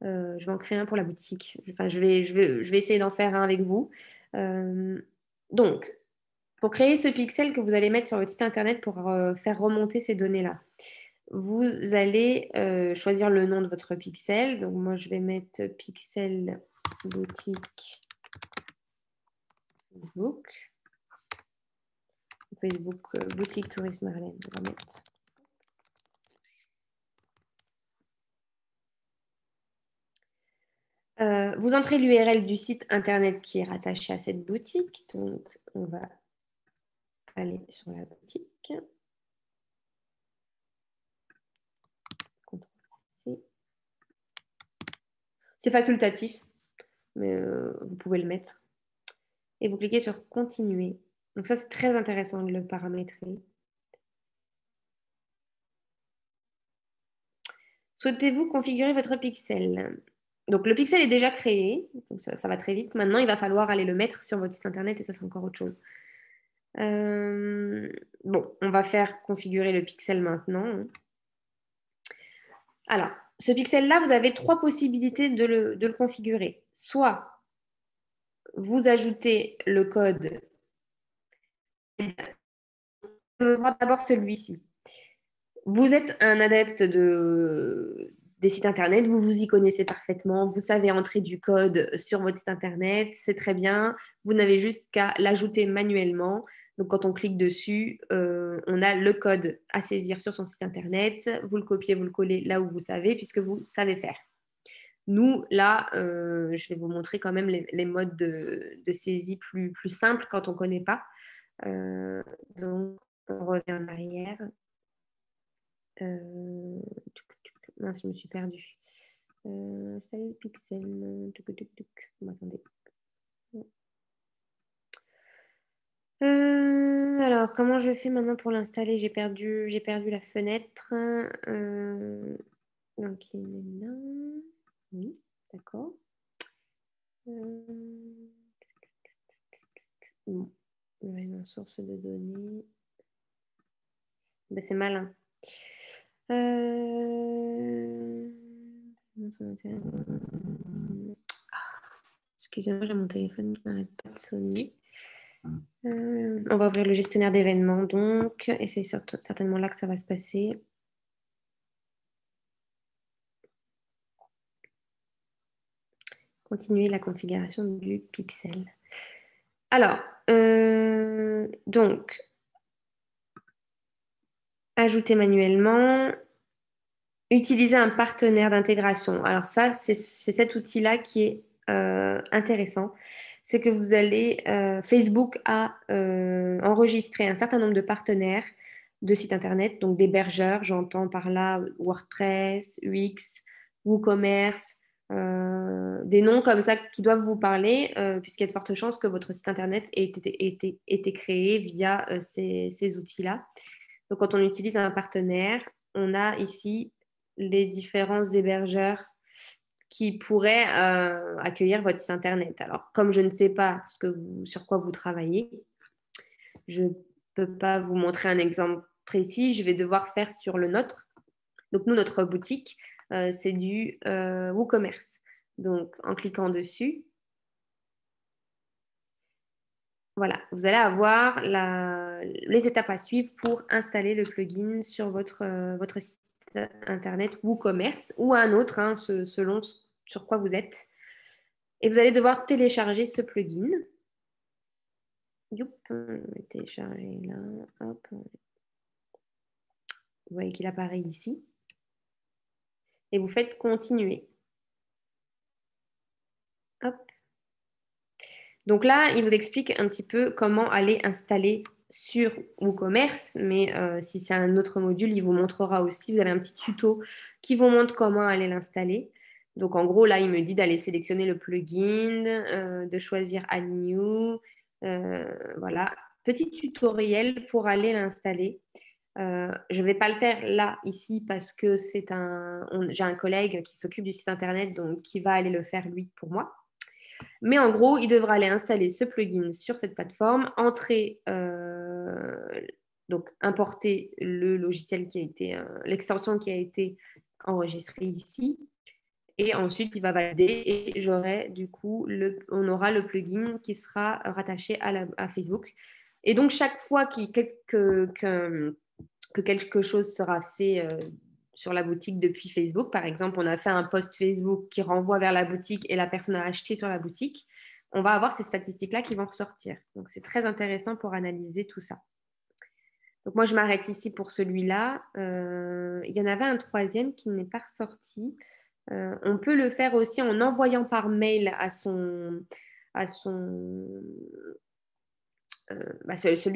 Je vais en créer un pour la boutique. Enfin, je vais essayer d'en faire un avec vous. Euh, donc, pour créer ce pixel que vous allez mettre sur votre site internet pour faire remonter ces données-là, vous allez choisir le nom de votre pixel. Donc, moi, je vais mettre pixel boutique Facebook. Facebook boutique tourisme Marlène. On va mettre. Vous entrez l'URL du site internet qui est rattaché à cette boutique. Donc, on va aller sur la boutique. C'est facultatif, mais vous pouvez le mettre. Et vous cliquez sur continuer. Donc ça, c'est très intéressant de le paramétrer. Souhaitez-vous configurer votre pixel? Donc le pixel est déjà créé, donc ça va très vite. Maintenant, il va falloir aller le mettre sur votre site internet et ça, c'est encore autre chose. Bon, on va faire configurer le pixel maintenant. Alors, ce pixel-là, vous avez trois possibilités de le configurer. Soit vous ajoutez le code. On va voir d'abord celui-ci. Vous êtes un adepte des sites internet, vous vous y connaissez parfaitement, vous savez entrer du code sur votre site internet, c'est très bien. Vous n'avez juste qu'à l'ajouter manuellement. Donc, quand on clique dessus, on a le code à saisir sur son site internet. Vous le copiez, vous le collez là où vous savez, puisque vous savez faire. Nous, là, je vais vous montrer quand même les modes de saisie plus simples quand on ne connaît pas. Donc, on revient en arrière. Mince, je me suis perdue. Salut pixel. Attendez. Alors, comment je fais maintenant pour l'installer? J'ai perdu la fenêtre. Donc, il est là. Oui, d'accord. Bon, une source de données. Ben, c'est malin. Excusez-moi, j'ai mon téléphone qui n'arrête pas de sonner. On va ouvrir le gestionnaire d'événements, donc, et c'est certainement là que ça va se passer. Continuer la configuration du pixel. Alors, donc, ajouter manuellement, utiliser un partenaire d'intégration. Alors ça, c'est cet outil-là qui est intéressant. C'est que vous allez, Facebook a enregistré un certain nombre de partenaires de sites internet, donc d'hébergeurs, j'entends par là WordPress, Wix, WooCommerce, des noms comme ça qui doivent vous parler, puisqu'il y a de fortes chances que votre site internet ait été créé via ces outils-là. Donc, quand on utilise un partenaire, on a ici les différents hébergeurs qui pourraient accueillir votre site internet. Alors, comme je ne sais pas sur quoi vous travaillez, je ne peux pas vous montrer un exemple précis. Je vais devoir faire sur le nôtre. Donc, nous, notre boutique, c'est du WooCommerce. Donc, en cliquant dessus, voilà, vous allez avoir les étapes à suivre pour installer le plugin sur votre site internet WooCommerce ou un autre, hein, selon sur quoi vous êtes. Et vous allez devoir télécharger ce plugin. Youp, on va télécharger là. Hop. Vous voyez qu'il apparaît ici. Et vous faites continuer. Hop. Donc là, il vous explique un petit peu comment aller installer sur WooCommerce, mais si c'est un autre module, il vous montrera aussi. Vous avez un petit tuto qui vous montre comment aller l'installer. Donc en gros, là, il me dit d'aller sélectionner le plugin, de choisir Add New. Voilà, petit tutoriel pour aller l'installer. Je ne vais pas le faire là, ici, parce que j'ai un collègue qui s'occupe du site internet, donc qui va aller le faire lui pour moi. Mais en gros, il devra aller installer ce plugin sur cette plateforme, donc importer le logiciel l'extension qui a été enregistrée ici. Et ensuite, il va valider et on aura le plugin qui sera rattaché à Facebook. Et donc, chaque fois que quelque chose sera fait sur la boutique depuis Facebook. Par exemple, on a fait un post Facebook qui renvoie vers la boutique et la personne a acheté sur la boutique. On va avoir ces statistiques-là qui vont ressortir. Donc, c'est très intéressant pour analyser tout ça. Donc, moi, je m'arrête ici pour celui-là. Il y en avait un troisième qui n'est pas ressorti. On peut le faire aussi en envoyant par mail à celui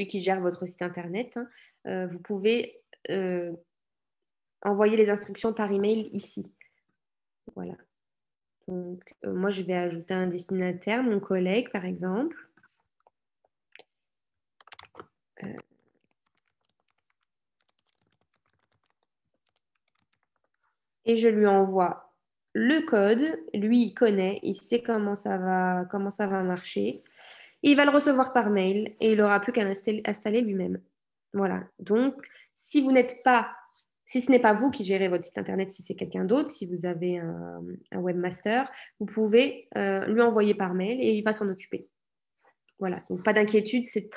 qui gère votre site internet. Hein. Vous pouvez envoyer les instructions par email ici. Voilà. Donc, moi, je vais ajouter un destinataire, mon collègue, par exemple. Et je lui envoie le code. Lui, il connaît, il sait comment ça va marcher. Et il va le recevoir par mail et il n'aura plus qu'à l'installer lui-même. Voilà. Donc, si ce n'est pas vous qui gérez votre site internet, si c'est quelqu'un d'autre, si vous avez un webmaster, vous pouvez lui envoyer par mail et il va s'en occuper. Voilà. Donc, pas d'inquiétude, c'est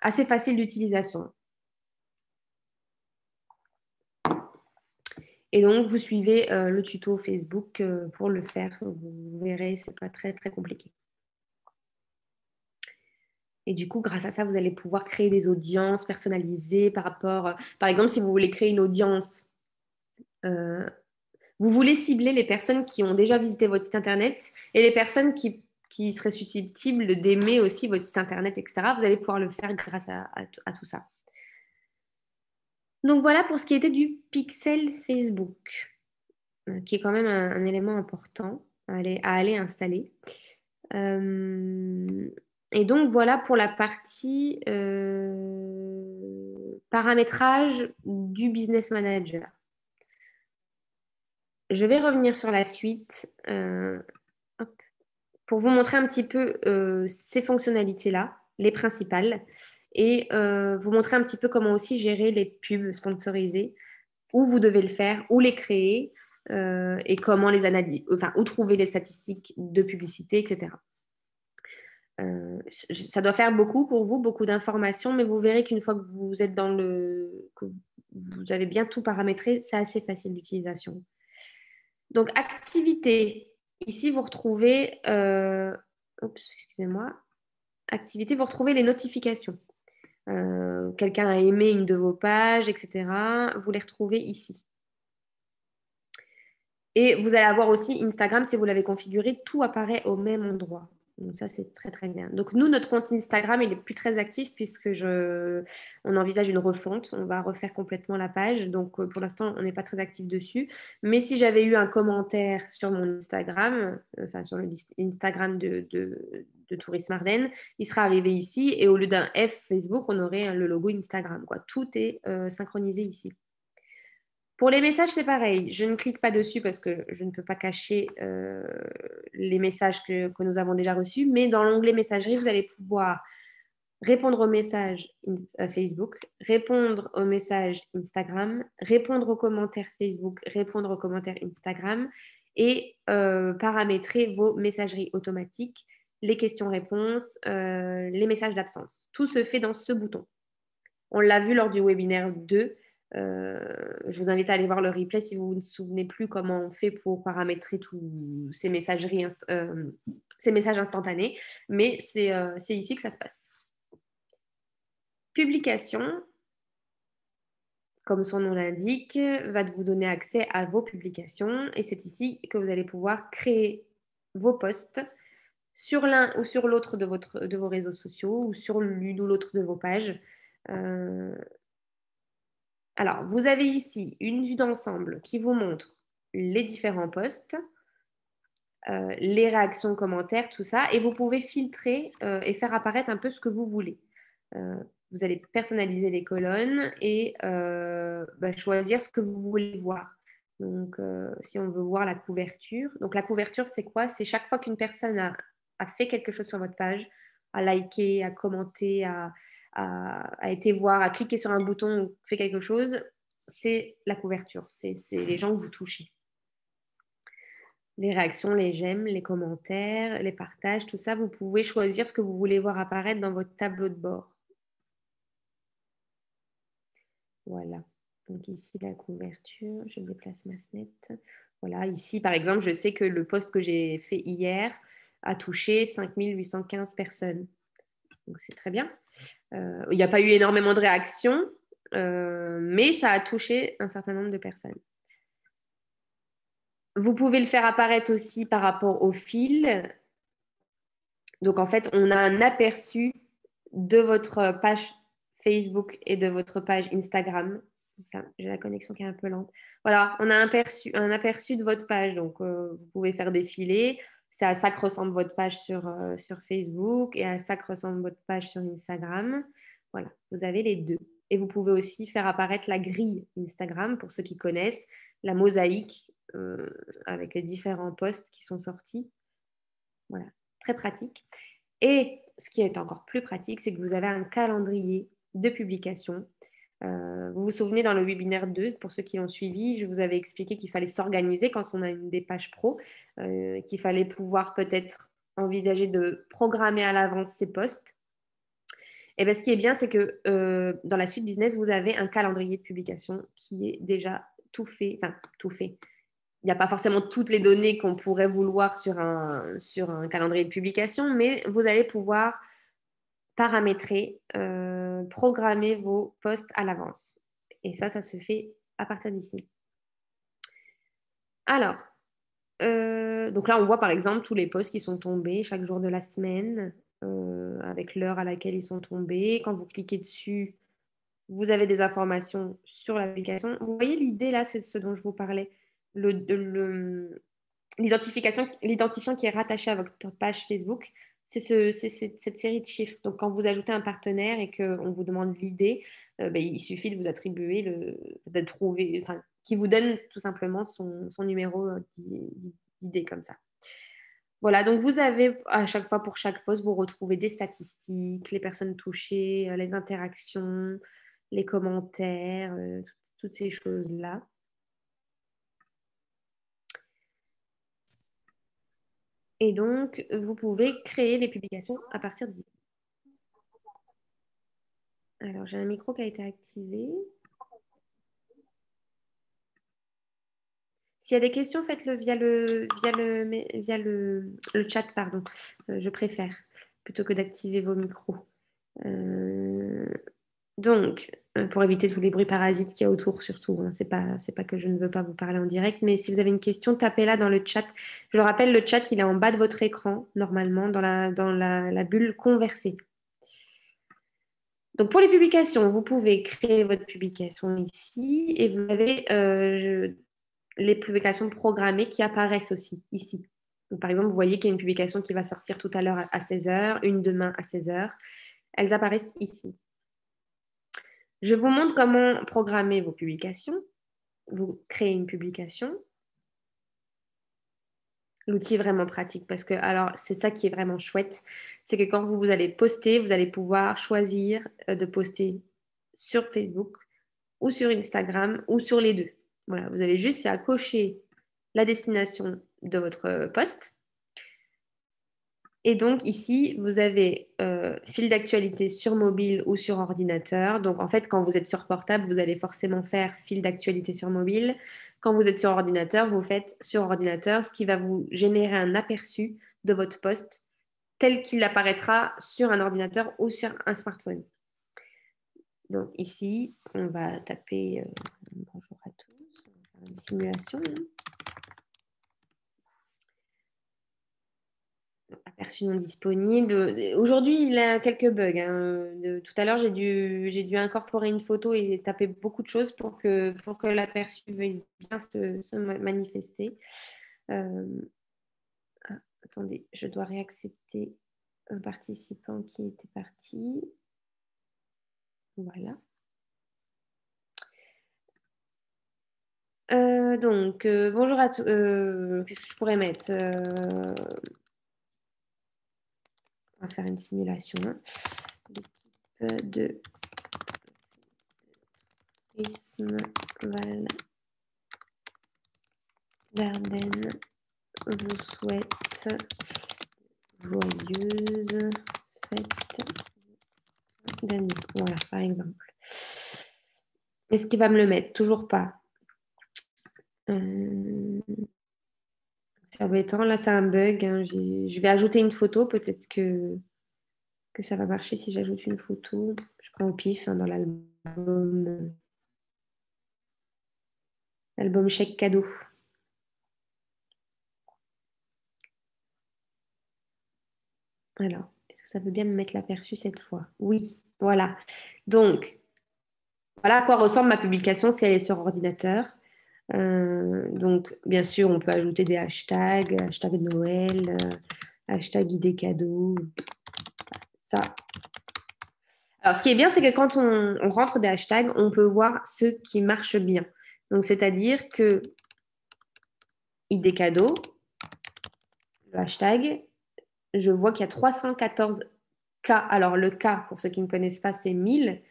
assez facile d'utilisation. Et donc, vous suivez le tuto Facebook pour le faire. Vous verrez, c'est pas très, très compliqué. Et du coup, grâce à ça, vous allez pouvoir créer des audiences personnalisées par exemple, si vous voulez créer une audience, vous voulez cibler les personnes qui ont déjà visité votre site internet et les personnes qui seraient susceptibles d'aimer aussi votre site internet, etc. Vous allez pouvoir le faire grâce à tout ça. Donc voilà pour ce qui était du pixel Facebook, qui est quand même un élément important à aller installer. Et donc voilà pour la partie paramétrage du business manager. Je vais revenir sur la suite pour vous montrer un petit peu ces fonctionnalités-là, les principales, et vous montrer un petit peu comment aussi gérer les pubs sponsorisées, où vous devez le faire, où les créer, et comment les analyser, enfin, où trouver les statistiques de publicité, etc. Ça doit faire beaucoup pour vous, beaucoup d'informations, mais vous verrez qu'une fois que vous êtes que vous avez bien tout paramétré, c'est assez facile d'utilisation. Donc, activité. Ici, vous retrouvez, excusez-moi, activité, vous retrouvez les notifications. Quelqu'un a aimé une de vos pages, etc. Vous les retrouvez ici. Et vous allez avoir aussi Instagram, si vous l'avez configuré, tout apparaît au même endroit. Donc ça, c'est très, très bien. Donc nous, notre compte Instagram, il n'est plus très actif puisque on envisage une refonte. On va refaire complètement la page. Donc pour l'instant, on n'est pas très actif dessus. Mais si j'avais eu un commentaire sur mon Instagram, enfin sur le Instagram de Tourisme Ardennes, il sera arrivé ici. Et au lieu d'un F Facebook, on aurait le logo Instagram, quoi. Tout est synchronisé ici. Pour les messages, c'est pareil. Je ne clique pas dessus parce que je ne peux pas cacher les messages que nous avons déjà reçus. Mais dans l'onglet messagerie, vous allez pouvoir répondre aux messages Facebook, répondre aux messages Instagram, répondre aux commentaires Facebook, répondre aux commentaires Instagram et paramétrer vos messageries automatiques, les questions-réponses, les messages d'absence. Tout se fait dans ce bouton. On l'a vu lors du webinaire 2. Je vous invite à aller voir le replay si vous ne vous souvenez plus comment on fait pour paramétrer tous ces messages instantanés. Mais c'est ici que ça se passe. Publication, comme son nom l'indique, va vous donner accès à vos publications. Et c'est ici que vous allez pouvoir créer vos posts sur l'un ou sur l'autre de vos réseaux sociaux ou sur l'une ou l'autre de vos pages. Alors, vous avez ici une vue d'ensemble qui vous montre les différents posts, les réactions, commentaires, tout ça, et vous pouvez filtrer et faire apparaître un peu ce que vous voulez. vous allez personnaliser les colonnes et choisir ce que vous voulez voir. Donc, si on veut voir la couverture. Donc, la couverture, c'est quoi? C'est chaque fois qu'une personne a fait quelque chose sur votre page, a liké, a commenté, a été voir, a cliqué sur un bouton, fait quelque chose, c'est la couverture. C'est les gens que vous touchez. Les réactions, les j'aime, les commentaires, les partages, tout ça, vous pouvez choisir ce que vous voulez voir apparaître dans votre tableau de bord. Voilà. Donc ici, la couverture, je déplace ma fenêtre. Voilà, ici, par exemple, je sais que le post que j'ai fait hier a touché 5815 personnes. Donc c'est très bien. Il n'y a pas eu énormément de réactions, mais ça a touché un certain nombre de personnes. Vous pouvez le faire apparaître aussi par rapport au fil. Donc, en fait, on a un aperçu de votre page Facebook et de votre page Instagram. J'ai la connexion qui est un peu lente. Voilà, on a un aperçu de votre page. Donc, vous pouvez faire défiler. C'est à ça que ressemble votre page sur Facebook et à ça que ressemble votre page sur Instagram. Voilà, vous avez les deux. Et vous pouvez aussi faire apparaître la grille Instagram, pour ceux qui connaissent, la mosaïque avec les différents posts qui sont sortis. Voilà, très pratique. Et ce qui est encore plus pratique, c'est que vous avez un calendrier de publication. Vous vous souvenez, dans le webinaire 2, pour ceux qui l'ont suivi, je vous avais expliqué qu'il fallait s'organiser quand on a des pages pro, qu'il fallait pouvoir peut-être envisager de programmer à l'avance ses posts. Et bien, ce qui est bien, c'est que dans la suite business, vous avez un calendrier de publication qui est déjà tout fait, enfin tout fait. Il n'y a pas forcément toutes les données qu'on pourrait vouloir sur un calendrier de publication, mais vous allez pouvoir paramétrer, programmer vos posts à l'avance. Et ça se fait à partir d'ici. Alors, donc là, on voit par exemple tous les posts qui sont tombés chaque jour de la semaine, avec l'heure à laquelle ils sont tombés. Quand vous cliquez dessus, vous avez des informations sur l'application. Vous voyez l'idée là, c'est ce dont je vous parlais. L'identifiant qui est rattaché à votre page Facebook, c'est cette série de chiffres. Donc, quand vous ajoutez un partenaire et qu'on vous demande l'idée, il suffit de vous attribuer de trouver, enfin, qui vous donne tout simplement son numéro d'idée comme ça. Voilà, donc vous avez à chaque fois pour chaque poste, vous retrouvez des statistiques, les personnes touchées, les interactions, les commentaires, toutes ces choses-là. Et donc, vous pouvez créer les publications à partir d'ici. Alors, j'ai un micro qui a été activé. S'il y a des questions, faites-le via le chat, pardon. Je préfère, plutôt que d'activer vos micros. Donc, pour éviter tous les bruits parasites qu'il y a autour, surtout, hein. C'est pas que je ne veux pas vous parler en direct, mais si vous avez une question, tapez-la dans le chat. Je le rappelle, le chat, il est en bas de votre écran, normalement, dans la bulle conversée. Donc, pour les publications, vous pouvez créer votre publication ici et vous avez les publications programmées qui apparaissent aussi ici. Donc, par exemple, vous voyez qu'il y a une publication qui va sortir tout à l'heure à 16 heures, une demain à 16 heures. Elles apparaissent ici. Je vous montre comment programmer vos publications. Vous créez une publication. L'outil est vraiment pratique parce que, alors, c'est ça qui est vraiment chouette, c'est que quand vous allez poster, vous allez pouvoir choisir de poster sur Facebook ou sur Instagram ou sur les deux. Voilà, vous avez juste à cocher la destination de votre post. Et donc ici, vous avez fil d'actualité sur mobile ou sur ordinateur. Donc en fait, quand vous êtes sur portable, vous allez forcément faire fil d'actualité sur mobile. Quand vous êtes sur ordinateur, vous faites sur ordinateur, ce qui va vous générer un aperçu de votre post tel qu'il apparaîtra sur un ordinateur ou sur un smartphone. Donc ici, on va taper bonjour à tous, on va faire une simulation. Aperçu non disponible. Aujourd'hui, il a quelques bugs, hein. Tout à l'heure, j'ai dû incorporer une photo et taper beaucoup de choses pour que l'aperçu veuille bien se manifester. Attendez, je dois réaccepter un participant qui était parti. Voilà. Bonjour à tous. Qu'est-ce que je pourrais mettre? On va faire une simulation. L'équipe de tourisme Val d'Ardenne vous souhaite joyeuses fêtes d'année. Voilà, par exemple. Est-ce qu'il va me le mettre? Toujours pas. C'est embêtant. Là, c'est un bug. Hein. Je vais ajouter une photo. Peut-être que ça va marcher si j'ajoute une photo. Je prends au pif hein, dans l'album chèque cadeau. Alors, est-ce que ça veut bien me mettre l'aperçu cette fois? Oui, voilà. Donc, voilà à quoi ressemble ma publication si elle est sur ordinateur. Donc, bien sûr, on peut ajouter des hashtags, hashtag Noël, hashtag idée cadeau, ça. Alors, ce qui est bien, c'est que quand on rentre des hashtags, on peut voir ceux qui marchent bien. Donc, c'est-à-dire que idée cadeau, le hashtag, je vois qu'il y a 314 cas. Alors, le cas, pour ceux qui ne connaissent pas, c'est 1000.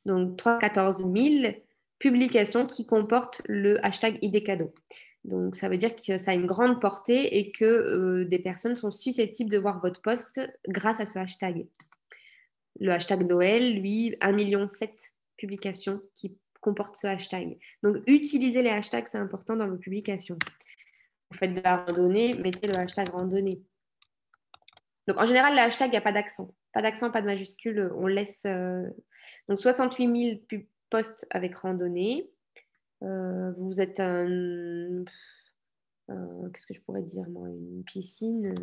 Donc, 314 000 publications qui comportent le hashtag idée cadeau. Donc, ça veut dire que ça a une grande portée et que des personnes sont susceptibles de voir votre post grâce à ce hashtag. Le hashtag Noël, lui, 1,7 million de publications qui comportent ce hashtag. Donc, utilisez les hashtags, c'est important dans vos publications. Vous faites de la randonnée, mettez le hashtag randonnée. Donc, en général, le hashtag, il n'y a pas d'accent. Pas d'accent, pas de majuscule, on laisse. Donc, 68 000 posts avec randonnée. Vous êtes qu'est-ce que je pourrais dire, moi? Une piscine.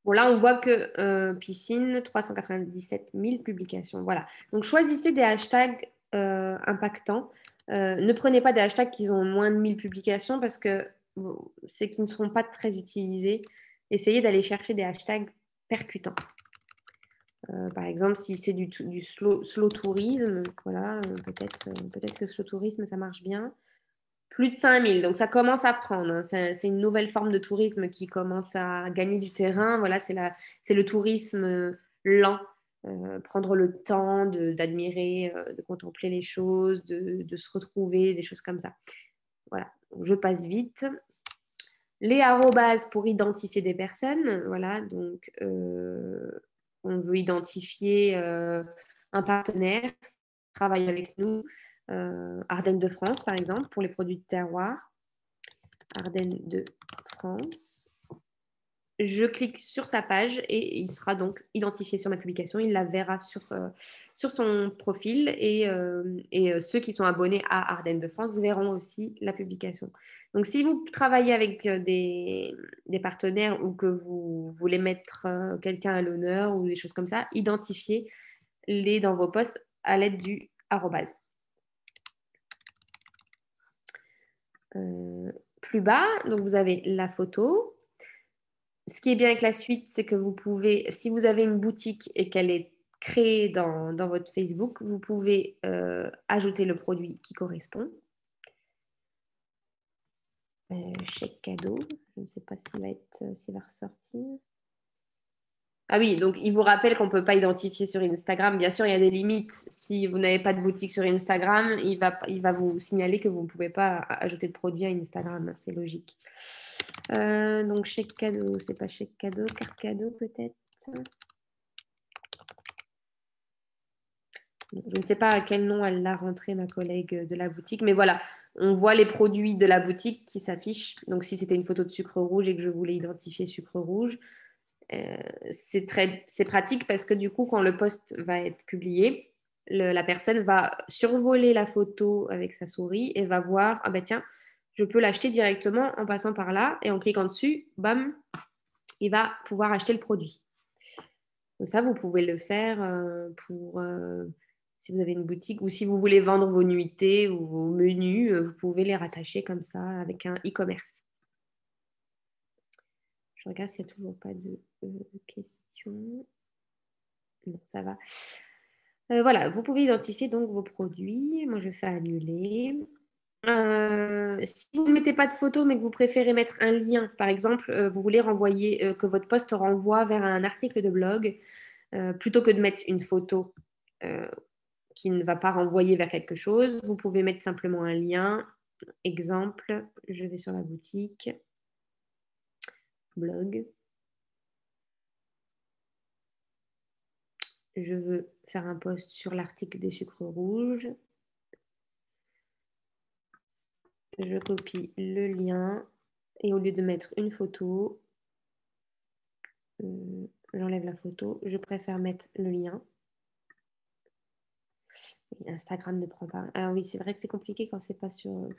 Bon, là, on voit que piscine, 397 000 publications. Voilà. Donc, choisissez des hashtags impactants. Ne prenez pas des hashtags qui ont moins de 1000 publications parce que c'est qu'ils ne seront pas très utilisés. Essayez d'aller chercher des hashtags percutants. Par exemple, si c'est du slow tourisme, voilà, peut-être que slow tourisme, ça marche bien. Plus de 5000, donc ça commence à prendre. Hein. C'est une nouvelle forme de tourisme qui commence à gagner du terrain. Voilà, c'est le tourisme lent. Prendre le temps d'admirer, de contempler les choses, de se retrouver, des choses comme ça. Voilà, donc, je passe vite. Les arrobases pour identifier des personnes. Voilà, donc on veut identifier un partenaire qui travaille avec nous. Ardennes de France, par exemple, pour les produits de terroir. Ardennes de France. Je clique sur sa page et il sera donc identifié sur ma publication. Il la verra sur son profil et ceux qui sont abonnés à Ardennes de France verront aussi la publication. Donc, si vous travaillez avec des partenaires ou que vous voulez mettre quelqu'un à l'honneur ou des choses comme ça, identifiez-les dans vos posts à l'aide du arrobase. Plus bas, donc vous avez la photo. Ce qui est bien avec la suite, c'est que vous pouvez, si vous avez une boutique et qu'elle est créée dans votre Facebook, vous pouvez ajouter le produit qui correspond. Chèque cadeau, je ne sais pas s'il va ressortir. Ah oui, donc il vous rappelle qu'on ne peut pas identifier sur Instagram. Bien sûr, il y a des limites. Si vous n'avez pas de boutique sur Instagram, il va vous signaler que vous ne pouvez pas ajouter de produit à Instagram. C'est logique. Donc, chèque cadeau, c'est pas chèque cadeau, carte cadeau peut-être. Je ne sais pas à quel nom elle l'a rentré, ma collègue de la boutique, mais voilà, on voit les produits de la boutique qui s'affichent. Donc, si c'était une photo de sucre rouge et que je voulais identifier sucre rouge, c'est pratique parce que du coup, quand le post va être publié, la personne va survoler la photo avec sa souris et va voir, ah ben tiens, je peux l'acheter directement en passant par là et en cliquant dessus, bam, il va pouvoir acheter le produit. Donc ça, vous pouvez le faire pour si vous avez une boutique ou si vous voulez vendre vos nuitées ou vos menus, vous pouvez les rattacher comme ça avec un e-commerce. Je regarde s'il n'y a toujours pas de questions. Non, ça va. Voilà, vous pouvez identifier donc vos produits. Moi, je fais annuler. Si vous ne mettez pas de photo, mais que vous préférez mettre un lien, par exemple, vous voulez renvoyer, que votre post renvoie vers un article de blog, plutôt que de mettre une photo euh, qui ne va pas renvoyer vers quelque chose, vous pouvez mettre simplement un lien. Exemple, je vais sur la boutique, blog. Je veux faire un post sur l'article des sucres rouges. Je copie le lien et au lieu de mettre une photo, j'enlève la photo. Je préfère mettre le lien. Instagram ne prend pas. Ah oui, c'est vrai que c'est compliqué quand c'est pas sur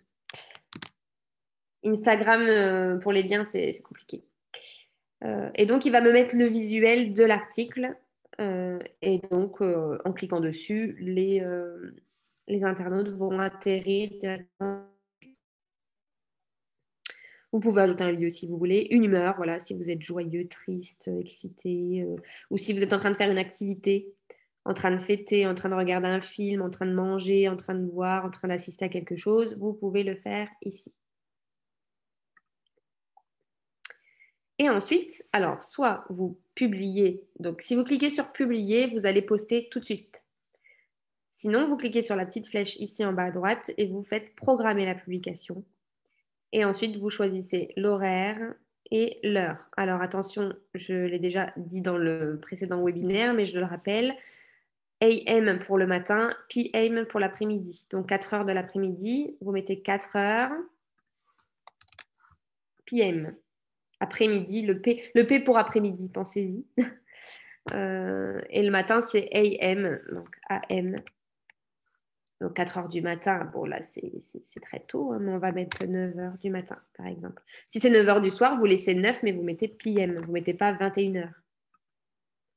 Instagram, pour les liens, c'est compliqué. Et donc, il va me mettre le visuel de l'article. Et donc, en cliquant dessus, les internautes vont atterrir directement. Vous pouvez ajouter un lieu si vous voulez, une humeur, voilà, si vous êtes joyeux, triste, excité, ou si vous êtes en train de faire une activité, en train de fêter, en train de regarder un film, en train de manger, en train de boire, en train d'assister à quelque chose, vous pouvez le faire ici. Et ensuite, alors, soit vous publiez, donc si vous cliquez sur publier, vous allez poster tout de suite. Sinon, vous cliquez sur la petite flèche ici en bas à droite et vous faites programmer la publication. Et ensuite, vous choisissez l'horaire et l'heure. Alors attention, je l'ai déjà dit dans le précédent webinaire, mais je le rappelle, AM pour le matin, PM pour l'après-midi. Donc 4 heures de l'après-midi, vous mettez 4 heures, PM. Après-midi, le P pour après-midi, pensez-y. Et le matin, c'est AM, donc AM. Donc 4 heures du matin, bon là c'est très tôt, hein, mais on va mettre 9 heures du matin, par exemple. Si c'est 9 heures du soir, vous laissez 9, mais vous mettez PM, vous ne mettez pas 21 heures.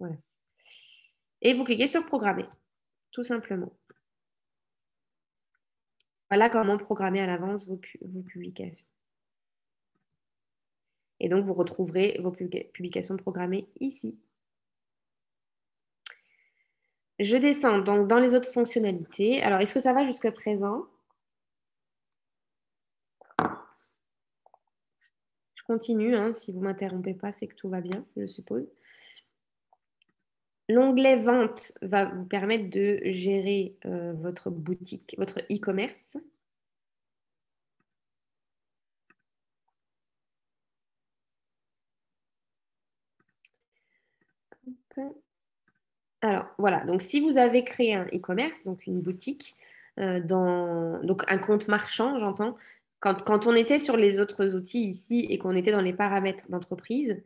Voilà. Et vous cliquez sur programmer, tout simplement. Voilà comment programmer à l'avance vos publications. Et donc vous retrouverez vos publications programmées ici. Je descends donc dans les autres fonctionnalités. Alors, est-ce que ça va jusqu'à présent? Je continue, hein, si vous ne m'interrompez pas, c'est que tout va bien, je suppose. L'onglet Vente va vous permettre de gérer votre boutique, votre e-commerce. Alors, voilà. Donc, si vous avez créé un e-commerce, donc une boutique, donc un compte marchand, j'entends, quand on était sur les autres outils ici et qu'on était dans les paramètres d'entreprise,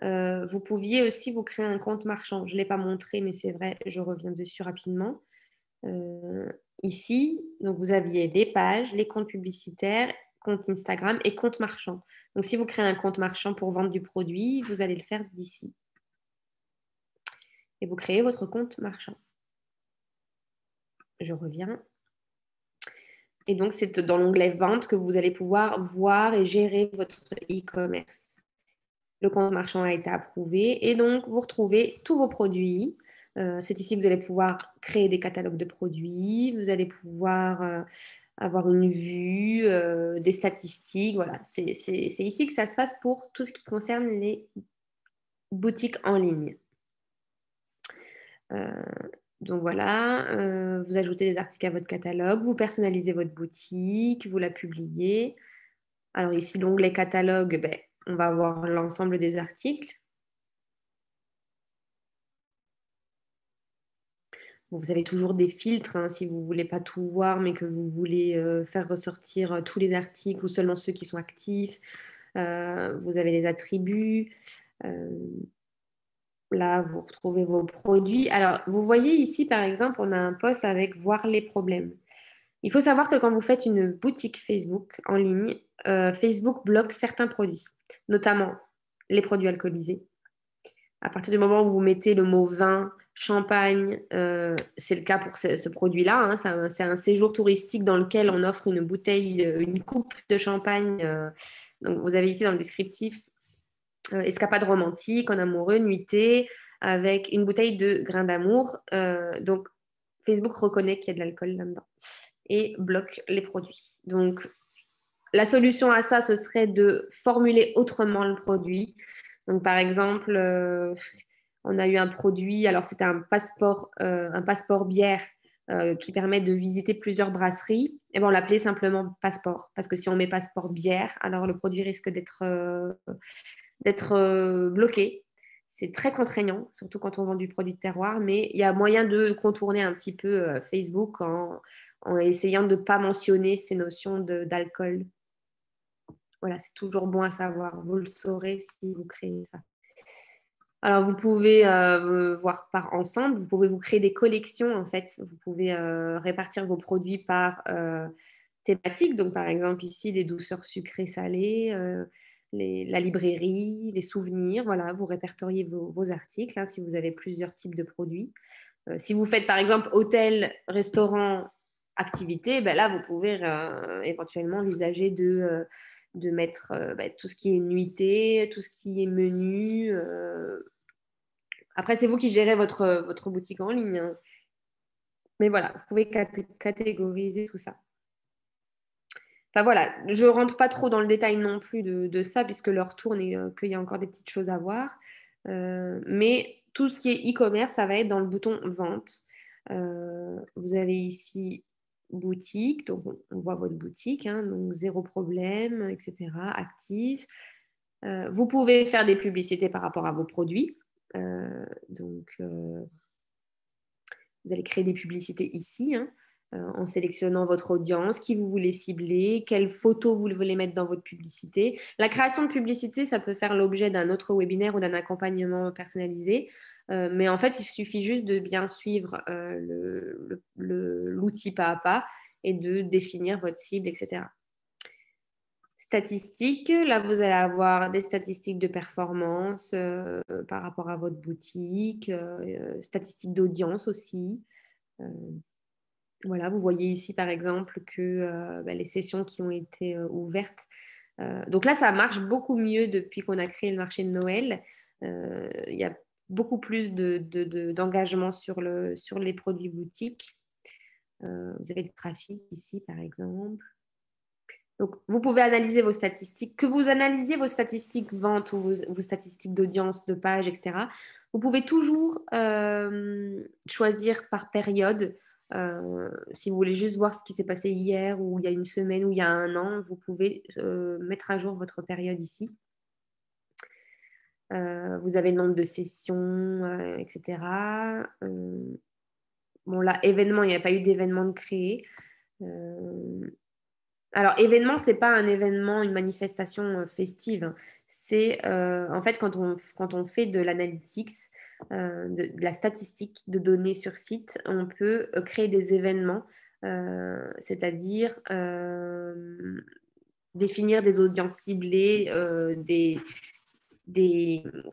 vous pouviez aussi vous créer un compte marchand. Je ne l'ai pas montré, mais c'est vrai, je reviens dessus rapidement. Euh, Ici, donc vous aviez les pages, les comptes publicitaires, compte Instagram et compte marchand. Donc, si vous créez un compte marchand pour vendre du produit, vous allez le faire d'ici. Et vous créez votre compte marchand. Je reviens. Et donc, c'est dans l'onglet Vente que vous allez pouvoir voir et gérer votre e-commerce. Le compte marchand a été approuvé et donc vous retrouvez tous vos produits. C'est ici que vous allez pouvoir créer des catalogues de produits, vous allez pouvoir avoir une vue, des statistiques. Voilà, c'est ici que ça se passe pour tout ce qui concerne les boutiques en ligne. Euh, donc voilà, vous ajoutez des articles à votre catalogue, vous personnalisez votre boutique, vous la publiez. Alors ici, l'onglet catalogue, ben, on va avoir l'ensemble des articles. Bon, vous avez toujours des filtres, hein, si vous ne voulez pas tout voir, mais que vous voulez faire ressortir tous les articles ou seulement ceux qui sont actifs. Vous avez les attributs. Euh, Là, vous retrouvez vos produits. Alors, vous voyez ici, par exemple, on a un post avec voir les problèmes. Il faut savoir que quand vous faites une boutique Facebook en ligne, Facebook bloque certains produits, notamment les produits alcoolisés. À partir du moment où vous mettez le mot vin, champagne, c'est le cas pour ce produit-là, hein, c'est un séjour touristique dans lequel on offre une bouteille, une coupe de champagne. Donc, vous avez ici dans le descriptif escapade romantique, en amoureux, nuitée, avec une bouteille de grains d'amour. Donc, Facebook reconnaît qu'il y a de l'alcool là-dedans et bloque les produits. Donc, la solution à ça, ce serait de formuler autrement le produit. Donc, par exemple, on a eu un produit, alors c'était un passeport bière qui permet de visiter plusieurs brasseries. Et ben, on l'appelait simplement passeport, parce que si on met passeport bière, alors le produit risque d'être bloqué. C'est très contraignant, surtout quand on vend du produit de terroir, mais il y a moyen de contourner un petit peu Facebook en essayant de ne pas mentionner ces notions d'alcool. Voilà, c'est toujours bon à savoir. Vous le saurez si vous créez ça. Alors, vous pouvez voir par ensemble, vous pouvez vous créer des collections en fait. Vous pouvez répartir vos produits par thématique. Donc, par exemple, ici, les douceurs sucrées salées, la librairie, les souvenirs. Voilà, vous répertoriez vos articles hein, si vous avez plusieurs types de produits. Si vous faites par exemple hôtel, restaurant, activité, ben là, vous pouvez éventuellement envisager de mettre tout ce qui est nuitée, tout ce qui est menu. Après, c'est vous qui gérez votre boutique en ligne, hein. Mais voilà, vous pouvez catégoriser tout ça. Enfin voilà, je ne rentre pas trop dans le détail non plus de ça, puisque l'heure tourne et qu'il y a encore des petites choses à voir. Mais tout ce qui est e-commerce, ça va être dans le bouton vente. Vous avez ici boutique, donc on voit votre boutique, hein, donc zéro problème, etc. Actif. Vous pouvez faire des publicités par rapport à vos produits. Vous allez créer des publicités ici, hein, en sélectionnant votre audience, qui vous voulez cibler, quelles photos vous voulez mettre dans votre publicité. La création de publicité, ça peut faire l'objet d'un autre webinaire ou d'un accompagnement personnalisé. Mais en fait, il suffit juste de bien suivre l'outil pas à pas et de définir votre cible, etc. Statistiques, là vous allez avoir des statistiques de performance par rapport à votre boutique, statistiques d'audience aussi. Voilà, vous voyez ici par exemple que les sessions qui ont été ouvertes. Donc là, ça marche beaucoup mieux depuis qu'on a créé le marché de Noël. Il y a beaucoup plus d'engagement sur les produits boutiques. Vous avez le trafic ici par exemple. Donc, vous pouvez analyser vos statistiques, que vous analysiez vos statistiques vente ou vos statistiques d'audience, de page, etc. Vous pouvez toujours choisir par période. Si vous voulez juste voir ce qui s'est passé hier ou il y a une semaine ou il y a un an, vous pouvez mettre à jour votre période ici. Vous avez le nombre de sessions, etc. Bon, là, événement, il n'y a pas eu d'événement de créé. Alors, événement, ce n'est pas un événement, une manifestation festive. C'est en fait quand on fait de l'analytics, de la statistique de données sur site, on peut créer des événements, c'est-à-dire définir des audiences ciblées,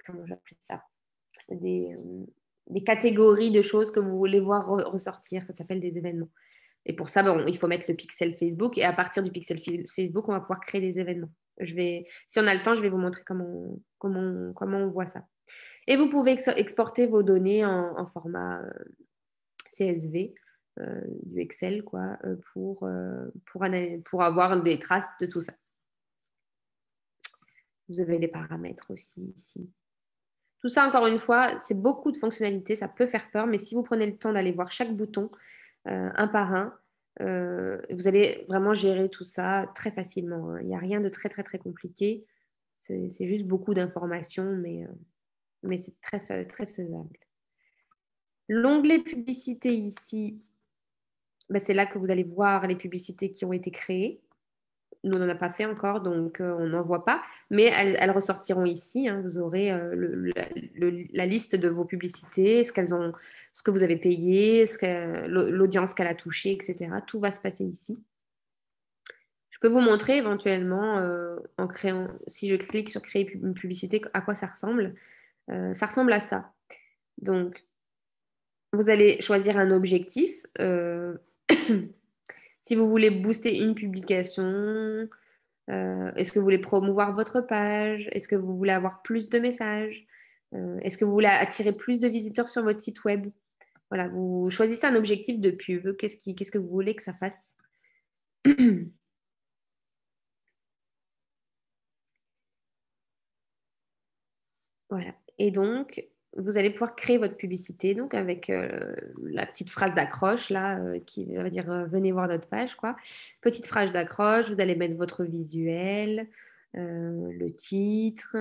comment j'appelle ça? Des catégories de choses que vous voulez voir ressortir. Ça s'appelle des événements. Et pour ça, il faut mettre le pixel Facebook. Et à partir du pixel Facebook, on va pouvoir créer des événements. Si on a le temps, je vais vous montrer comment on voit ça. Et vous pouvez exporter vos données en format CSV, du Excel, quoi, pour avoir des traces de tout ça. Vous avez les paramètres aussi ici. Tout ça, encore une fois, c'est beaucoup de fonctionnalités. Ça peut faire peur, mais si vous prenez le temps d'aller voir chaque bouton un par un, vous allez vraiment gérer tout ça très facilement, hein. Il n'y a rien de très, très, très compliqué. C'est juste beaucoup d'informations, mais c'est très, très faisable. L'onglet publicité ici, c'est là que vous allez voir les publicités qui ont été créées. Nous, on n'en a pas fait encore, donc on n'en voit pas. Mais elles ressortiront ici, hein. Vous aurez la liste de vos publicités, ce que vous avez payé, l'audience qu'elle a touchée, etc. Tout va se passer ici. Je peux vous montrer éventuellement, si je clique sur créer une publicité, à quoi ça ressemble. Ça ressemble à ça. Donc, vous allez choisir un objectif. Si vous voulez booster une publication, Est-ce que vous voulez promouvoir votre page? Est-ce que vous voulez avoir plus de messages? Est-ce que vous voulez attirer plus de visiteurs sur votre site web? Voilà, vous choisissez un objectif de pub. Qu'est-ce que vous voulez que ça fasse? Voilà. Et donc, vous allez pouvoir créer votre publicité donc avec la petite phrase d'accroche là qui va dire venez voir notre page quoi. Petite phrase d'accroche, vous allez mettre votre visuel, le titre.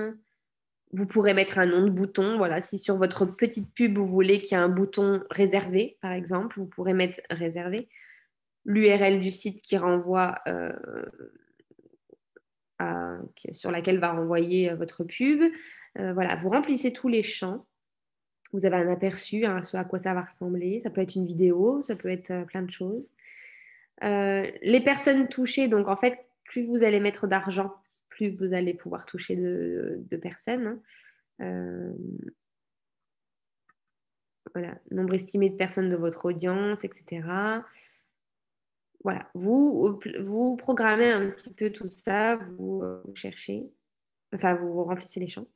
Vous pourrez mettre un nom de bouton. Voilà, si sur votre petite pub vous voulez qu'il y ait un bouton réservé par exemple, vous pourrez mettre réservé. L'URL du site qui renvoie sur laquelle va renvoyer votre pub. Voilà, vous remplissez tous les champs. Vous avez un aperçu, hein, ce à quoi ça va ressembler. Ça peut être une vidéo, ça peut être plein de choses. Les personnes touchées, donc en fait, plus vous allez mettre d'argent, plus vous allez pouvoir toucher de personnes. Hein. Voilà, nombre estimé de personnes de votre audience, etc. Voilà, vous programmez un petit peu tout ça, vous cherchez, enfin vous remplissez les champs.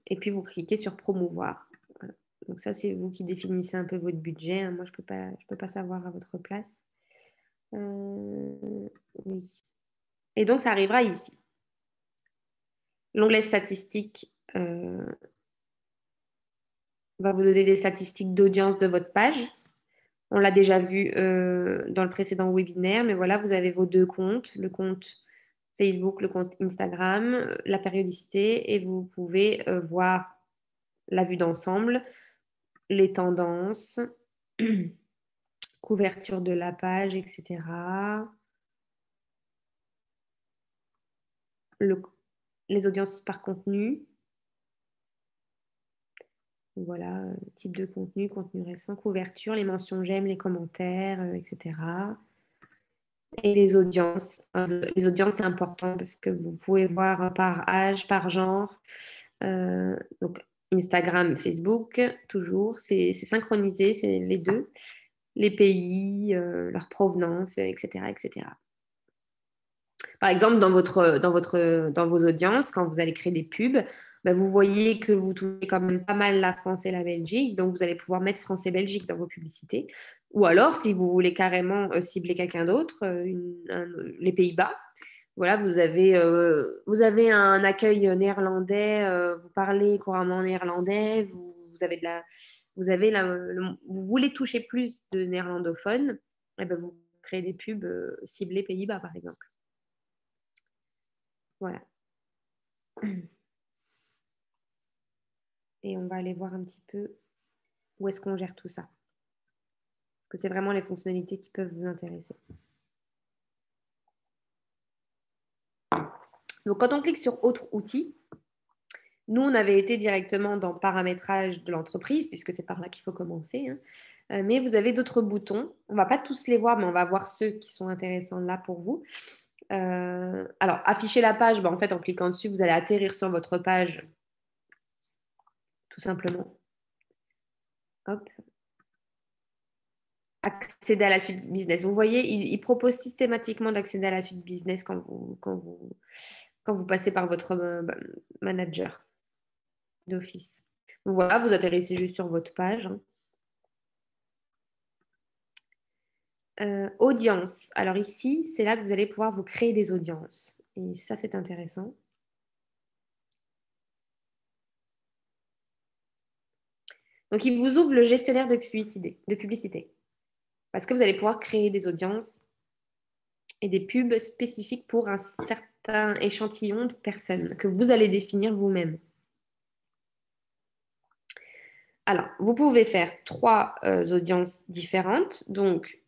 Et puis vous cliquez sur promouvoir. Voilà. Donc ça, c'est vous qui définissez un peu votre budget. Hein. Moi, je peux pas savoir à votre place. Oui. Et donc, ça arrivera ici. L'onglet statistiques va vous donner des statistiques d'audience de votre page. On l'a déjà vu dans le précédent webinaire, mais voilà, vous avez vos deux comptes, le compte Facebook, le compte Instagram, la périodicité, et vous pouvez voir la vue d'ensemble, les tendances, couverture de la page, etc. Les audiences par contenu. Voilà, type de contenu, contenu récent, couverture, les mentions j'aime, les commentaires, etc. Et les audiences. Les audiences, c'est important parce que vous pouvez voir par âge, par genre. Donc, Instagram, Facebook, toujours. C'est synchronisé, c'est les deux. Les pays, leur provenance, etc., etc. Par exemple, dans vos audiences, quand vous allez créer des pubs, bah, vous voyez que vous touchez quand même pas mal la France et la Belgique, donc vous allez pouvoir mettre France et Belgique dans vos publicités. Ou alors, si vous voulez carrément cibler quelqu'un d'autre, les Pays-Bas, voilà, vous avez un accueil néerlandais, vous parlez couramment néerlandais, vous voulez toucher plus de néerlandophones, et ben vous créez des pubs ciblées Pays-Bas, par exemple. Voilà. Et on va aller voir un petit peu où est-ce qu'on gère tout ça. Parce que c'est vraiment les fonctionnalités qui peuvent vous intéresser. Donc, quand on clique sur Autres outils, nous, on avait été directement dans Paramétrage de l'entreprise, puisque c'est par là qu'il faut commencer. Hein. Mais vous avez d'autres boutons. On ne va pas tous les voir, mais on va voir ceux qui sont intéressants là pour vous. Alors, afficher la page, en fait, en cliquant dessus, vous allez atterrir sur votre page, tout simplement. Hop. Accéder à la suite business. Vous voyez, il propose systématiquement d'accéder à la suite business quand vous passez par votre manager d'office. Donc voilà, vous atterrissez juste sur votre page. Hein. Audience. Alors ici, c'est là que vous allez pouvoir vous créer des audiences. Et ça, c'est intéressant. Donc, il vous ouvre le gestionnaire de publicité. Parce que vous allez pouvoir créer des audiences et des pubs spécifiques pour un certain échantillon de personnes que vous allez définir vous-même. Alors, vous pouvez faire 3 audiences différentes. Donc,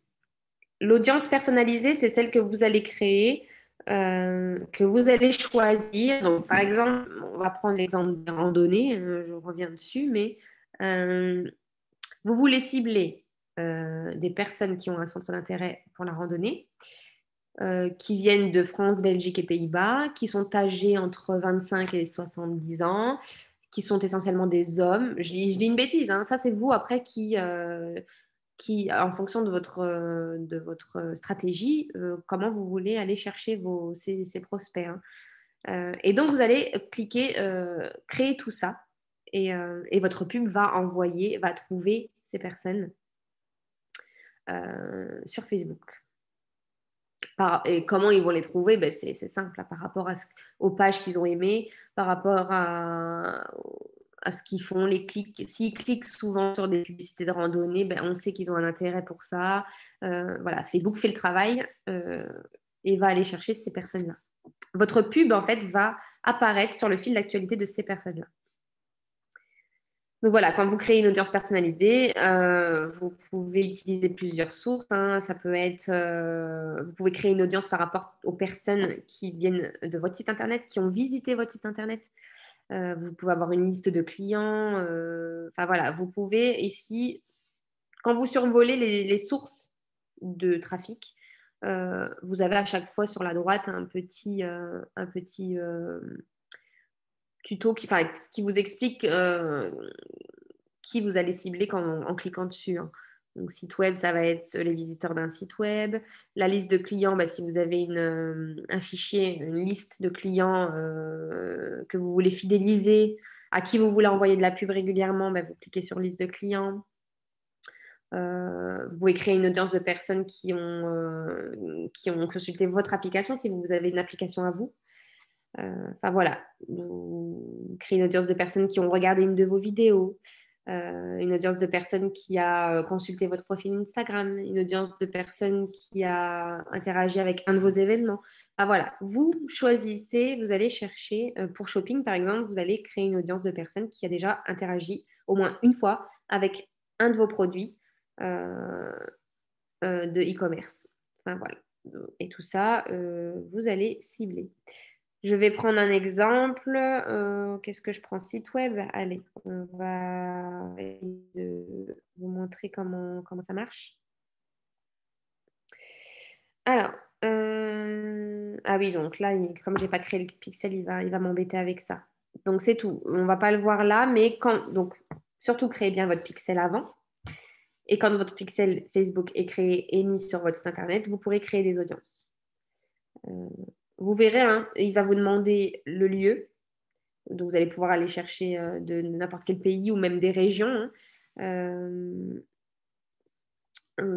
l'audience personnalisée, c'est celle que vous allez créer, que vous allez choisir. Donc, par exemple, on va prendre l'exemple des randonnées, je reviens dessus, mais vous voulez cibler des personnes qui ont un centre d'intérêt pour la randonnée, qui viennent de France, Belgique et Pays-Bas, qui sont âgés entre 25 et 70 ans, qui sont essentiellement des hommes. Je dis une bêtise, hein, ça c'est vous après en fonction de votre stratégie, comment vous voulez aller chercher ces prospects, hein. Et donc, vous allez cliquer créer tout ça et votre pub va trouver ces personnes sur Facebook. Et comment ils vont les trouver? Ben, c'est simple, là, par rapport aux pages qu'ils ont aimées, par rapport à ce qu'ils font, les clics. S'ils cliquent souvent sur des publicités de randonnée, ben, on sait qu'ils ont un intérêt pour ça. Voilà, Facebook fait le travail et va aller chercher ces personnes-là. Votre pub, en fait, va apparaître sur le fil d'actualité de ces personnes-là. Donc voilà, quand vous créez une audience personnalisée, vous pouvez utiliser plusieurs sources, hein. Ça peut être, vous pouvez créer une audience par rapport aux personnes qui viennent de votre site internet, qui ont visité votre site internet. Vous pouvez avoir une liste de clients. Enfin voilà, vous pouvez ici, quand vous survolez les sources de trafic, vous avez à chaque fois sur la droite un petit tuto qui vous explique qui vous allez cibler en cliquant dessus, hein. Donc, site web, ça va être les visiteurs d'un site web. La liste de clients, bah, si vous avez un fichier, une liste de clients que vous voulez fidéliser, à qui vous voulez envoyer de la pub régulièrement, bah, vous cliquez sur liste de clients. Vous pouvez créer une audience de personnes qui ont consulté votre application si vous avez une application à vous. Enfin voilà, vous créez une audience de personnes qui ont regardé une de vos vidéos, une audience de personnes qui a consulté votre profil Instagram, une audience de personnes qui a interagi avec un de vos événements. Enfin voilà, vous choisissez, vous allez chercher, pour shopping par exemple, vous allez créer une audience de personnes qui a déjà interagi au moins une fois avec un de vos produits de e-commerce. Enfin voilà, et tout ça, vous allez cibler. Je vais prendre un exemple. Qu'est-ce que je prends? Site web. Allez, on va vous montrer comment ça marche. Alors, ah oui, donc là, comme je n'ai pas créé le pixel, il va m'embêter avec ça. Donc, c'est tout. On ne va pas le voir là, mais donc, surtout, créez bien votre pixel avant. Et quand votre pixel Facebook est créé et mis sur votre site internet, vous pourrez créer des audiences. Vous verrez, hein, il va vous demander le lieu. Donc, vous allez pouvoir aller chercher de n'importe quel pays ou même des régions, hein.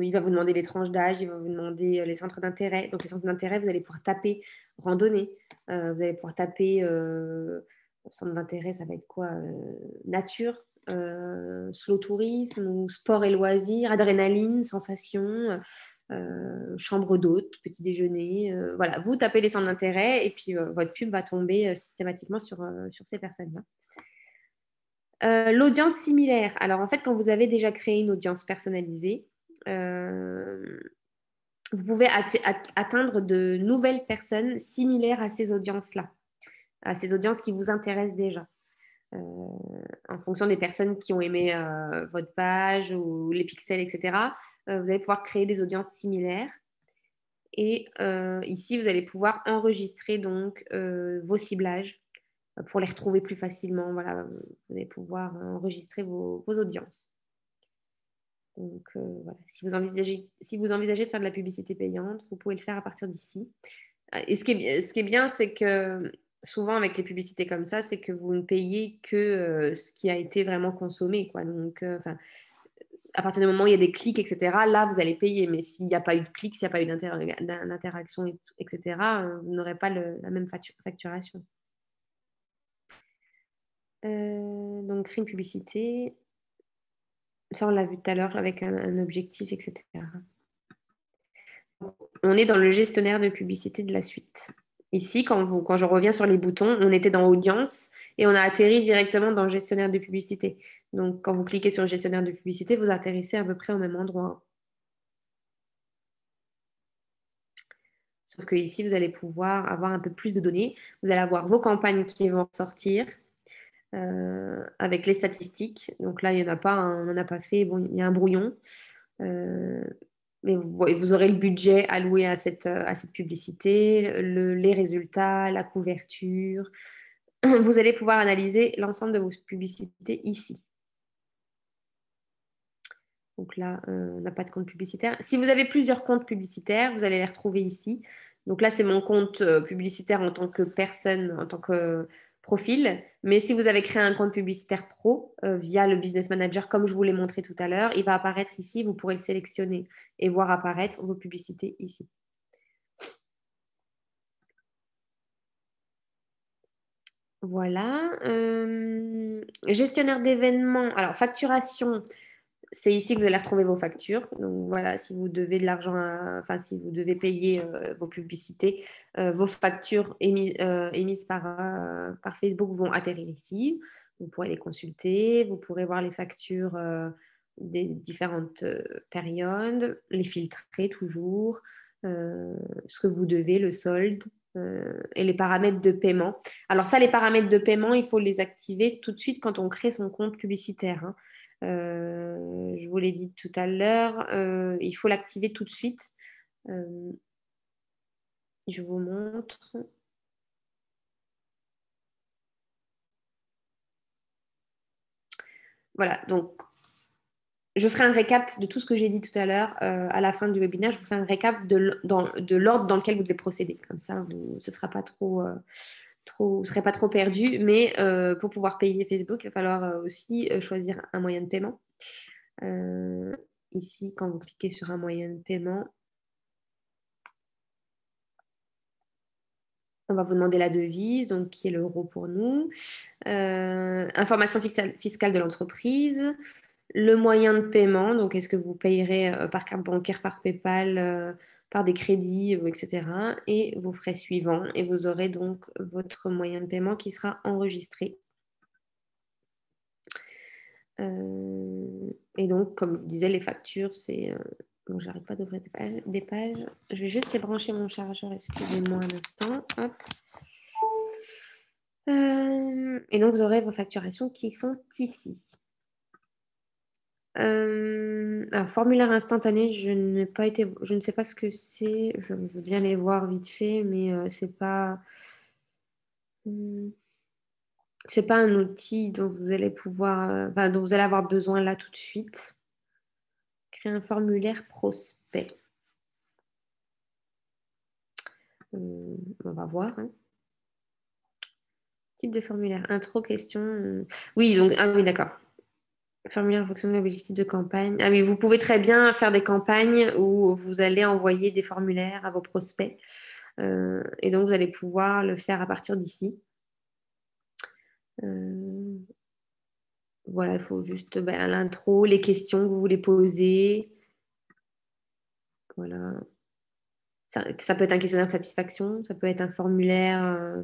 Il va vous demander les tranches d'âge, il va vous demander les centres d'intérêt. Donc, les centres d'intérêt, vous allez pouvoir taper randonnée. Vous allez pouvoir taper centre d'intérêt, ça va être quoi? Nature, slow tourisme ou sport et loisirs, adrénaline, sensation, chambre d'hôte, petit déjeuner. Voilà, vous tapez les centres d'intérêt et puis votre pub va tomber systématiquement sur ces personnes-là. L'audience similaire. Alors, en fait, quand vous avez déjà créé une audience personnalisée, vous pouvez atteindre de nouvelles personnes similaires à ces audiences-là, à ces audiences qui vous intéressent déjà. En fonction des personnes qui ont aimé votre page ou les pixels, etc., vous allez pouvoir créer des audiences similaires. Et ici, vous allez pouvoir enregistrer donc vos ciblages pour les retrouver plus facilement. Voilà, vous allez pouvoir enregistrer vos audiences. Donc voilà, si vous envisagez de faire de la publicité payante, vous pouvez le faire à partir d'ici. Et ce qui est bien, c'est que souvent avec les publicités comme ça, c'est que vous ne payez que ce qui a été vraiment consommé, quoi. Donc, à partir du moment où il y a des clics, etc., là, vous allez payer. Mais s'il n'y a pas eu de clics, s'il n'y a pas eu d'interaction, etc., vous n'aurez pas la même facturation. Donc, créer une publicité. Ça, on l'a vu tout à l'heure avec un objectif, etc. On est dans le gestionnaire de publicité de la suite. Ici, quand je reviens sur les boutons, on était dans audience et on a atterri directement dans le gestionnaire de publicité. Donc, quand vous cliquez sur le gestionnaire de publicité, vous atterrissez à peu près au même endroit. Sauf que ici, vous allez pouvoir avoir un peu plus de données. Vous allez avoir vos campagnes qui vont sortir avec les statistiques. Donc là, il n'y en a pas, hein, on n'en a pas fait. Bon, il y a un brouillon. Mais vous aurez le budget alloué à cette publicité, les résultats, la couverture. Vous allez pouvoir analyser l'ensemble de vos publicités ici. Donc là, on n'a pas de compte publicitaire. Si vous avez plusieurs comptes publicitaires, vous allez les retrouver ici. Donc là, c'est mon compte publicitaire en tant que personne, en tant que profil. Mais si vous avez créé un compte publicitaire pro via le Business Manager, comme je vous l'ai montré tout à l'heure, il va apparaître ici. Vous pourrez le sélectionner et voir apparaître vos publicités ici. Voilà. Gestionnaire d'événements. Alors, facturation, c'est ici que vous allez retrouver vos factures. Donc voilà, si vous devez de l'argent, enfin si vous devez payer vos publicités, vos factures émises par Facebook vont atterrir ici. Vous pourrez les consulter, vous pourrez voir les factures des différentes périodes, les filtrer toujours, ce que vous devez, le solde et les paramètres de paiement. Alors ça, les paramètres de paiement, il faut les activer tout de suite quand on crée son compte publicitaire, hein. Je vous l'ai dit tout à l'heure, il faut l'activer tout de suite. Je vous montre. Voilà, donc je ferai un récap de tout ce que j'ai dit tout à l'heure à la fin du webinaire. Je vous fais un récap de l'ordre dans lequel vous devez procéder. Comme ça, ce ne sera pas vous serez pas trop perdu. Mais pour pouvoir payer Facebook, il va falloir aussi choisir un moyen de paiement. Ici, quand vous cliquez sur un moyen de paiement, on va vous demander la devise, donc qui est l'euro pour nous. Information fiscale de l'entreprise. Le moyen de paiement, donc est-ce que vous payerez par carte bancaire, par PayPal, par des crédits, etc. Et vos frais suivants. Et vous aurez donc votre moyen de paiement qui sera enregistré. Et donc, comme je disais, les factures, c'est... Bon, j'arrête pas d'ouvrir des pages. Je vais juste débrancher mon chargeur, excusez-moi un instant. Hop. Et donc, vous aurez vos facturations qui sont ici. Alors, formulaire instantané, je ne sais pas ce que c'est. Je veux bien les voir vite fait, mais c'est pas un outil dont vous allez pouvoir, dont vous allez avoir besoin là tout de suite. Créer un formulaire prospect. On va voir, hein. Type de formulaire, intro, question. Oui, donc, ah oui, d'accord. Formulaire en fonction de l'objectif de campagne. Ah oui, vous pouvez très bien faire des campagnes où vous allez envoyer des formulaires à vos prospects. Et donc, vous allez pouvoir le faire à partir d'ici. Voilà, il faut juste l'intro, les questions que vous voulez poser. Voilà. Ça peut être un questionnaire de satisfaction, ça peut être un formulaire,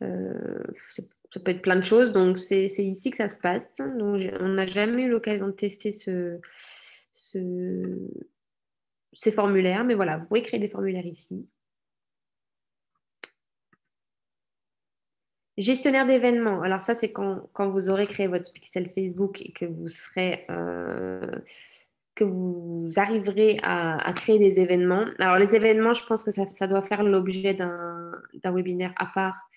ça peut être plein de choses. Donc, c'est ici que ça se passe. Donc, on n'a jamais eu l'occasion de tester ces formulaires, mais voilà, vous pouvez créer des formulaires ici. Gestionnaire d'événements. Alors ça, c'est quand vous aurez créé votre pixel Facebook et que vous arriverez à créer des événements. Alors les événements, je pense que ça doit faire l'objet d'un webinaire à part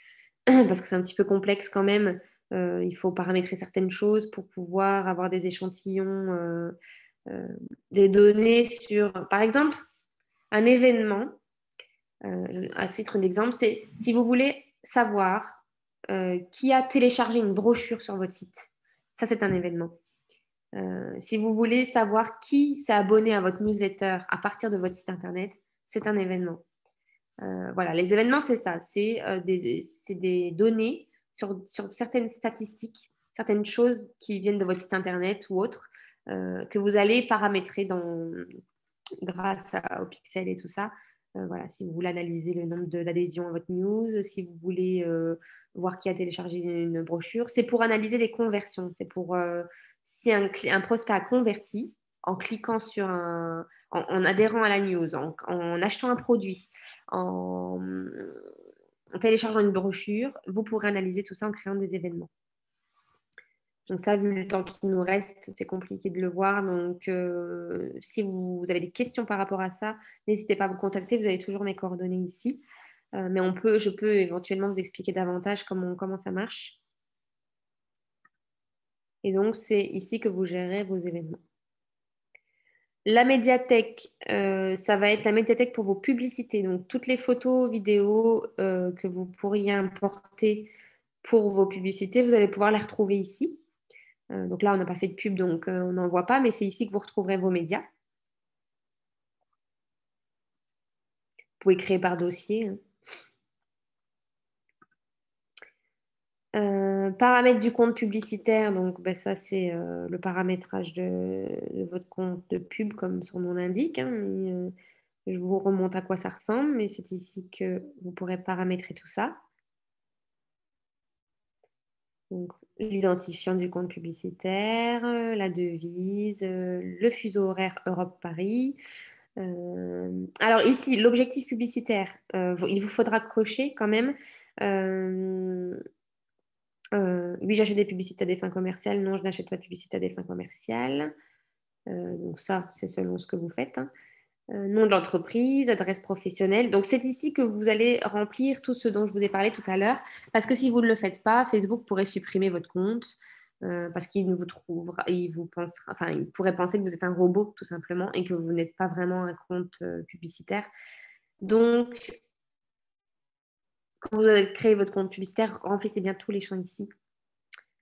parce que c'est un petit peu complexe quand même. Il faut paramétrer certaines choses pour pouvoir avoir des échantillons, des données sur, par exemple, un événement. À titre d'exemple, c'est si vous voulez savoir qui a téléchargé une brochure sur votre site. Ça, c'est un événement. Si vous voulez savoir qui s'est abonné à votre newsletter à partir de votre site internet, c'est un événement. Voilà, les événements, c'est ça. C'est des données sur certaines statistiques, certaines choses qui viennent de votre site internet ou autres, que vous allez paramétrer grâce au pixel et tout ça. Voilà, si vous voulez analyser le nombre d'adhésions à votre news, si vous voulez voir qui a téléchargé une brochure, c'est pour analyser les conversions. C'est pour si un prospect a converti en cliquant en adhérant à la news, en achetant un produit, en téléchargeant une brochure, vous pourrez analyser tout ça en créant des événements. Donc ça, vu le temps qui nous reste, c'est compliqué de le voir. Donc, si vous avez des questions par rapport à ça, n'hésitez pas à me contacter. Vous avez toujours mes coordonnées ici. Mais je peux éventuellement vous expliquer davantage comment ça marche. Et donc, c'est ici que vous gérez vos événements. La médiathèque, ça va être la médiathèque pour vos publicités. Donc, toutes les photos, vidéos que vous pourriez importer pour vos publicités, vous allez pouvoir les retrouver ici. Donc là, on n'a pas fait de pub, donc on n'en voit pas, mais c'est ici que vous retrouverez vos médias. Vous pouvez créer par dossier, hein. Paramètres du compte publicitaire, donc ben, ça c'est le paramétrage de votre compte de pub comme son nom l'indique, hein, mais, je vous remonte à quoi ça ressemble, mais c'est ici que vous pourrez paramétrer tout ça. Donc l'identifiant du compte publicitaire, la devise, le fuseau horaire Europe-Paris. Alors ici, l'objectif publicitaire, il vous faudra cocher quand même. euh, oui, j'achète des publicités à des fins commerciales. Non, je n'achète pas de publicité à des fins commerciales. Donc ça, c'est selon ce que vous faites, hein. Nom de l'entreprise, adresse professionnelle. Donc c'est ici que vous allez remplir tout ce dont je vous ai parlé tout à l'heure. Parce que si vous ne le faites pas, Facebook pourrait supprimer votre compte parce qu'il ne vous trouvera, il vous pensera, enfin, il pourrait penser que vous êtes un robot tout simplement et que vous n'êtes pas vraiment un compte publicitaire. Donc, quand vous avez créé votre compte publicitaire, remplissez bien tous les champs ici.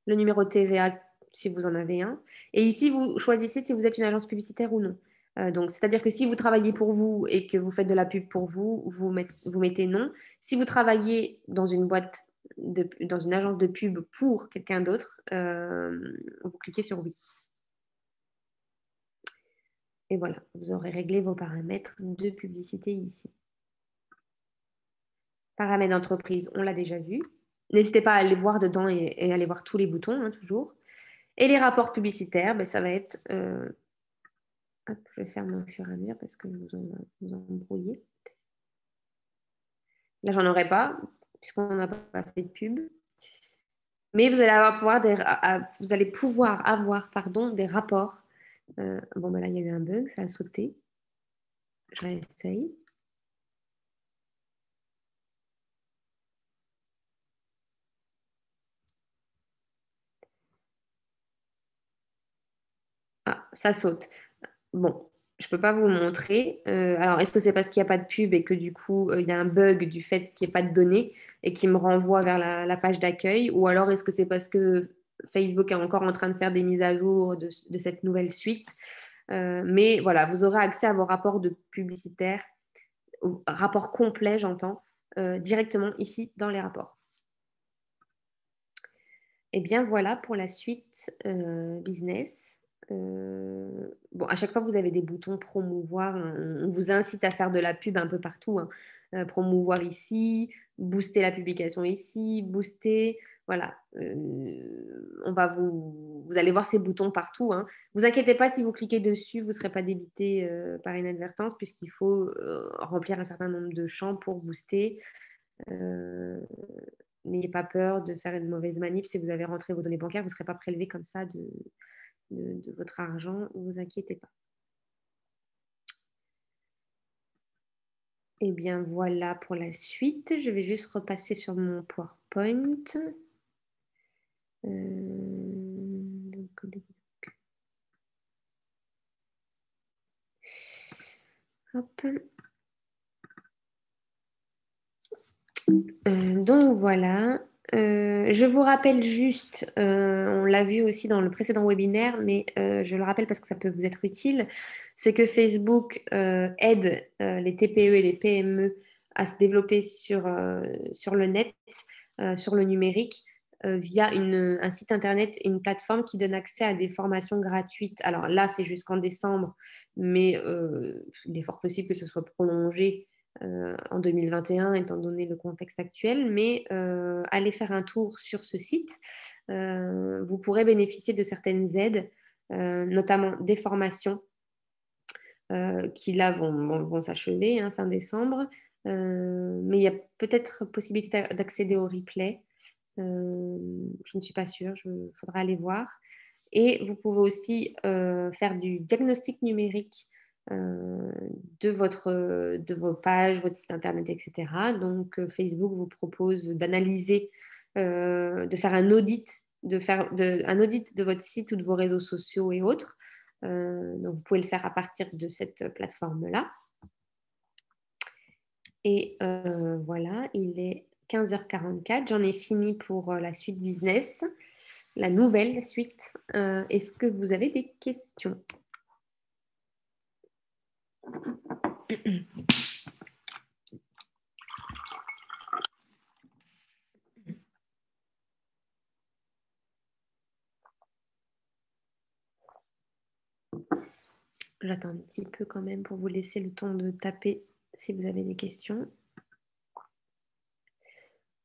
Le numéro de TVA si vous en avez un. Et ici, vous choisissez si vous êtes une agence publicitaire ou non. Donc, c'est-à-dire que si vous travaillez pour vous et que vous faites de la pub pour vous, vous mettez non. Si vous travaillez dans une boîte, dans une agence de pub pour quelqu'un d'autre, vous cliquez sur oui. Et voilà, vous aurez réglé vos paramètres de publicité ici. Paramètres d'entreprise, on l'a déjà vu. N'hésitez pas à aller voir dedans et aller voir tous les boutons, hein, toujours. Et les rapports publicitaires, ben, ça va être hop, je vais faire mon fur et à mesure parce que vous embrouillez. Là, j'en aurai pas, puisqu'on n'a pas fait de pub. Mais vous allez vous allez pouvoir avoir pardon, des rapports. Bon, ben là, il y a eu un bug, ça a sauté. Je réessaye. Ah, ça saute. Bon, je ne peux pas vous montrer. Alors, est-ce que c'est parce qu'il n'y a pas de pub et que du coup, il y a un bug du fait qu'il n'y ait pas de données et qui me renvoie vers la page d'accueil? Ou alors, est-ce que c'est parce que Facebook est encore en train de faire des mises à jour de cette nouvelle suite? Mais voilà, vous aurez accès à vos rapports de publicitaires, rapports complets, j'entends, directement ici dans les rapports. Et bien voilà pour la suite business. Bon, à chaque fois, vous avez des boutons promouvoir, hein. On vous incite à faire de la pub un peu partout, hein. Promouvoir ici, booster la publication ici, booster. Voilà. Vous allez voir ces boutons partout, hein. Vous inquiétez pas si vous cliquez dessus, vous ne serez pas débité par inadvertance puisqu'il faut remplir un certain nombre de champs pour booster. Euh, N'ayez pas peur de faire une mauvaise manip. Si vous avez rentré vos données bancaires, vous ne serez pas prélevé comme ça de votre argent. Ne vous inquiétez pas. Et bien voilà pour la suite. Je vais juste repasser sur mon PowerPoint. Hop. Donc voilà. Je vous rappelle juste, on l'a vu aussi dans le précédent webinaire, mais je le rappelle parce que ça peut vous être utile, c'est que Facebook aide les TPE et les PME à se développer sur le net, sur le numérique, via un site internet et une plateforme qui donne accès à des formations gratuites. Alors là, c'est jusqu'en décembre, mais il est fort possible que ce soit prolongé en 2021, étant donné le contexte actuel, mais allez faire un tour sur ce site. Vous pourrez bénéficier de certaines aides, notamment des formations qui là vont s'achever fin décembre, mais il y a peut-être possibilité d'accéder au replay. Je ne suis pas sûre, il faudra aller voir. Et vous pouvez aussi faire du diagnostic numérique de vos pages, votre site internet, etc. Donc, Facebook vous propose d'analyser, de faire un audit, un audit de votre site ou de vos réseaux sociaux et autres, Donc, vous pouvez le faire à partir de cette plateforme-là. Et voilà, il est 15h44. J'en ai fini pour la suite business, la nouvelle suite. Est-ce que vous avez des questions? J'attends un petit peu quand même pour vous laisser le temps de taper si vous avez des questions.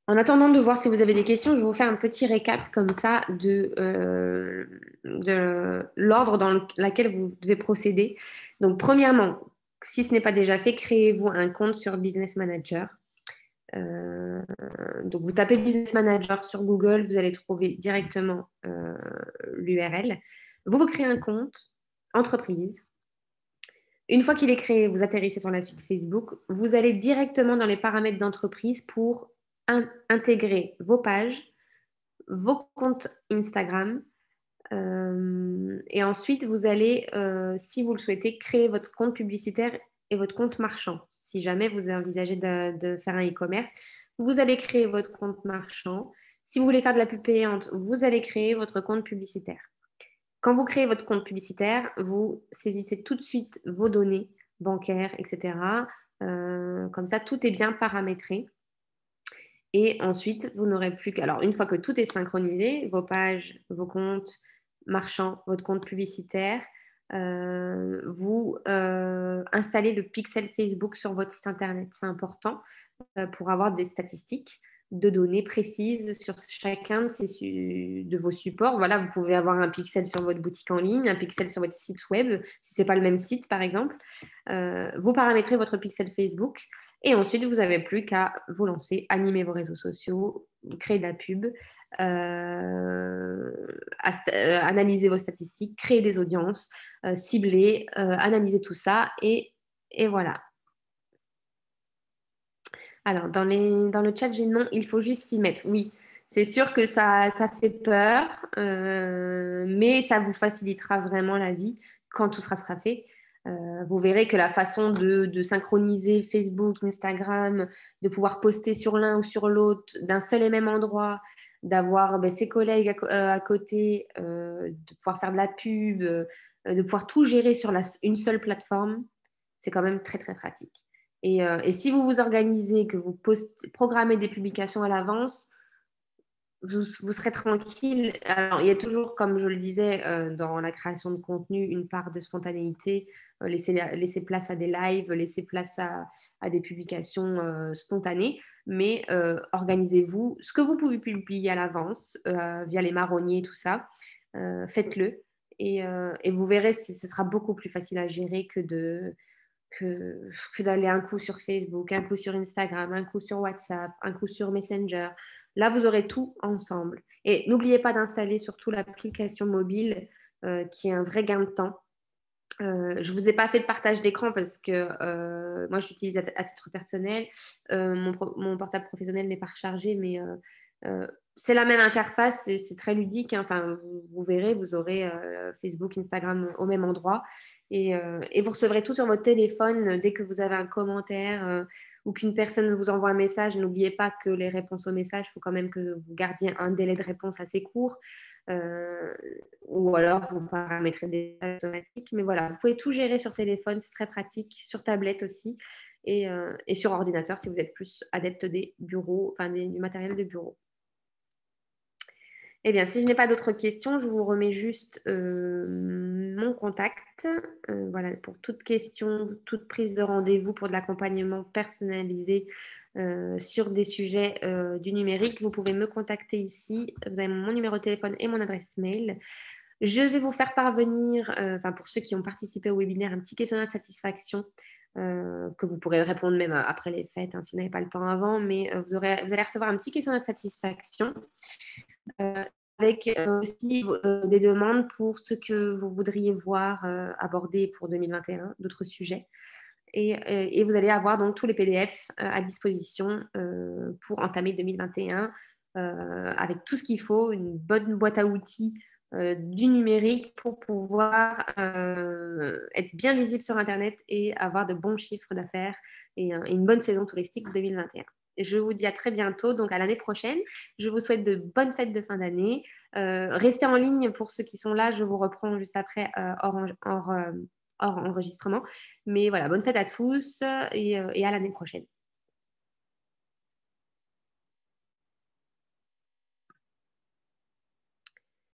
En attendant de voir si vous avez des questions, je vais vous faire un petit récap comme ça de l'ordre dans lequel vous devez procéder. Donc, premièrement, si ce n'est pas déjà fait, créez-vous un compte sur Business Manager. Donc, vous tapez Business Manager sur Google, vous allez trouver directement l'URL. Vous créez un compte entreprise. Une fois qu'il est créé, vous atterrissez sur la suite Facebook. Vous allez directement dans les paramètres d'entreprise pour intégrer vos pages, vos comptes Instagram. Et ensuite, vous allez, si vous le souhaitez, créer votre compte publicitaire et votre compte marchand. Si jamais vous envisagez de faire un e-commerce, vous allez créer votre compte marchand. Si vous voulez faire de la pub payante, vous allez créer votre compte publicitaire. Quand vous créez votre compte publicitaire, vous saisissez tout de suite vos données bancaires, etc. Comme ça, tout est bien paramétré. Et ensuite, vous n'aurez plus qu'à... Alors, une fois que tout est synchronisé, vos pages, vos comptes marchands, votre compte publicitaire, vous installez le pixel Facebook sur votre site Internet. C'est important pour avoir des statistiques de données précises sur chacun de vos supports. Voilà, vous pouvez avoir un pixel sur votre boutique en ligne, un pixel sur votre site web, si ce n'est pas le même site, par exemple. Vous paramétrez votre pixel Facebook et ensuite, vous n'avez plus qu'à vous lancer, animer vos réseaux sociaux, créer de la pub, analyser vos statistiques, créer des audiences, cibler, analyser tout ça et voilà. Alors, dans le chat, j'ai non, il faut juste s'y mettre. Oui, c'est sûr que ça fait peur, mais ça vous facilitera vraiment la vie quand tout sera fait. Vous verrez que la façon de synchroniser Facebook, Instagram, de pouvoir poster sur l'un ou sur l'autre d'un seul et même endroit, d'avoir ses collègues à côté, de pouvoir faire de la pub, de pouvoir tout gérer sur une seule plateforme, c'est quand même très, très pratique. Et si vous vous organisez, que vous programmez des publications à l'avance, vous serez tranquille. Alors, il y a toujours, comme je le disais, dans la création de contenu, une part de spontanéité. Laisser place à des lives, laisser place à des publications spontanées. Mais organisez-vous. Ce que vous pouvez publier à l'avance, via les marronniers, tout ça, faites-le. Et vous verrez, ce sera beaucoup plus facile à gérer que d'aller un coup sur Facebook, un coup sur Instagram, un coup sur WhatsApp, un coup sur Messenger. Là, vous aurez tout ensemble. Et n'oubliez pas d'installer surtout l'application mobile qui est un vrai gain de temps. Je ne vous ai pas fait de partage d'écran parce que moi, je l'utilise à titre personnel. Mon portable professionnel n'est pas rechargé, mais c'est la même interface, c'est très ludique. Hein. Enfin, vous verrez, vous aurez Facebook, Instagram au même endroit. Et vous recevrez tout sur votre téléphone dès que vous avez un commentaire ou qu'une personne vous envoie un message. N'oubliez pas que les réponses aux messages, il faut quand même que vous gardiez un délai de réponse assez court. Ou alors vous paramétrez des messages automatiques. Mais voilà, vous pouvez tout gérer sur téléphone, c'est très pratique, sur tablette aussi, et sur ordinateur si vous êtes plus adepte des bureaux, enfin du matériel de bureau. Eh bien, si je n'ai pas d'autres questions, je vous remets juste mon contact. Voilà, pour toute question, toute prise de rendez-vous pour de l'accompagnement personnalisé sur des sujets du numérique, vous pouvez me contacter ici. Vous avez mon numéro de téléphone et mon adresse mail. Je vais vous faire parvenir, pour ceux qui ont participé au webinaire, un petit questionnaire de satisfaction que vous pourrez répondre même après les fêtes, hein, si vous n'avez pas le temps avant, mais vous allez recevoir un petit questionnaire de satisfaction avec aussi des demandes pour ce que vous voudriez voir aborder pour 2021, d'autres sujets. Et vous allez avoir donc tous les PDF à disposition pour entamer 2021 avec tout ce qu'il faut, une bonne boîte à outils du numérique pour pouvoir être bien visible sur Internet et avoir de bons chiffres d'affaires et une bonne saison touristique 2021. Et je vous dis à très bientôt, donc à l'année prochaine. Je vous souhaite de bonnes fêtes de fin d'année. Restez en ligne pour ceux qui sont là. Je vous reprends juste après hors enregistrement. Mais voilà, bonne fête à tous et à l'année prochaine.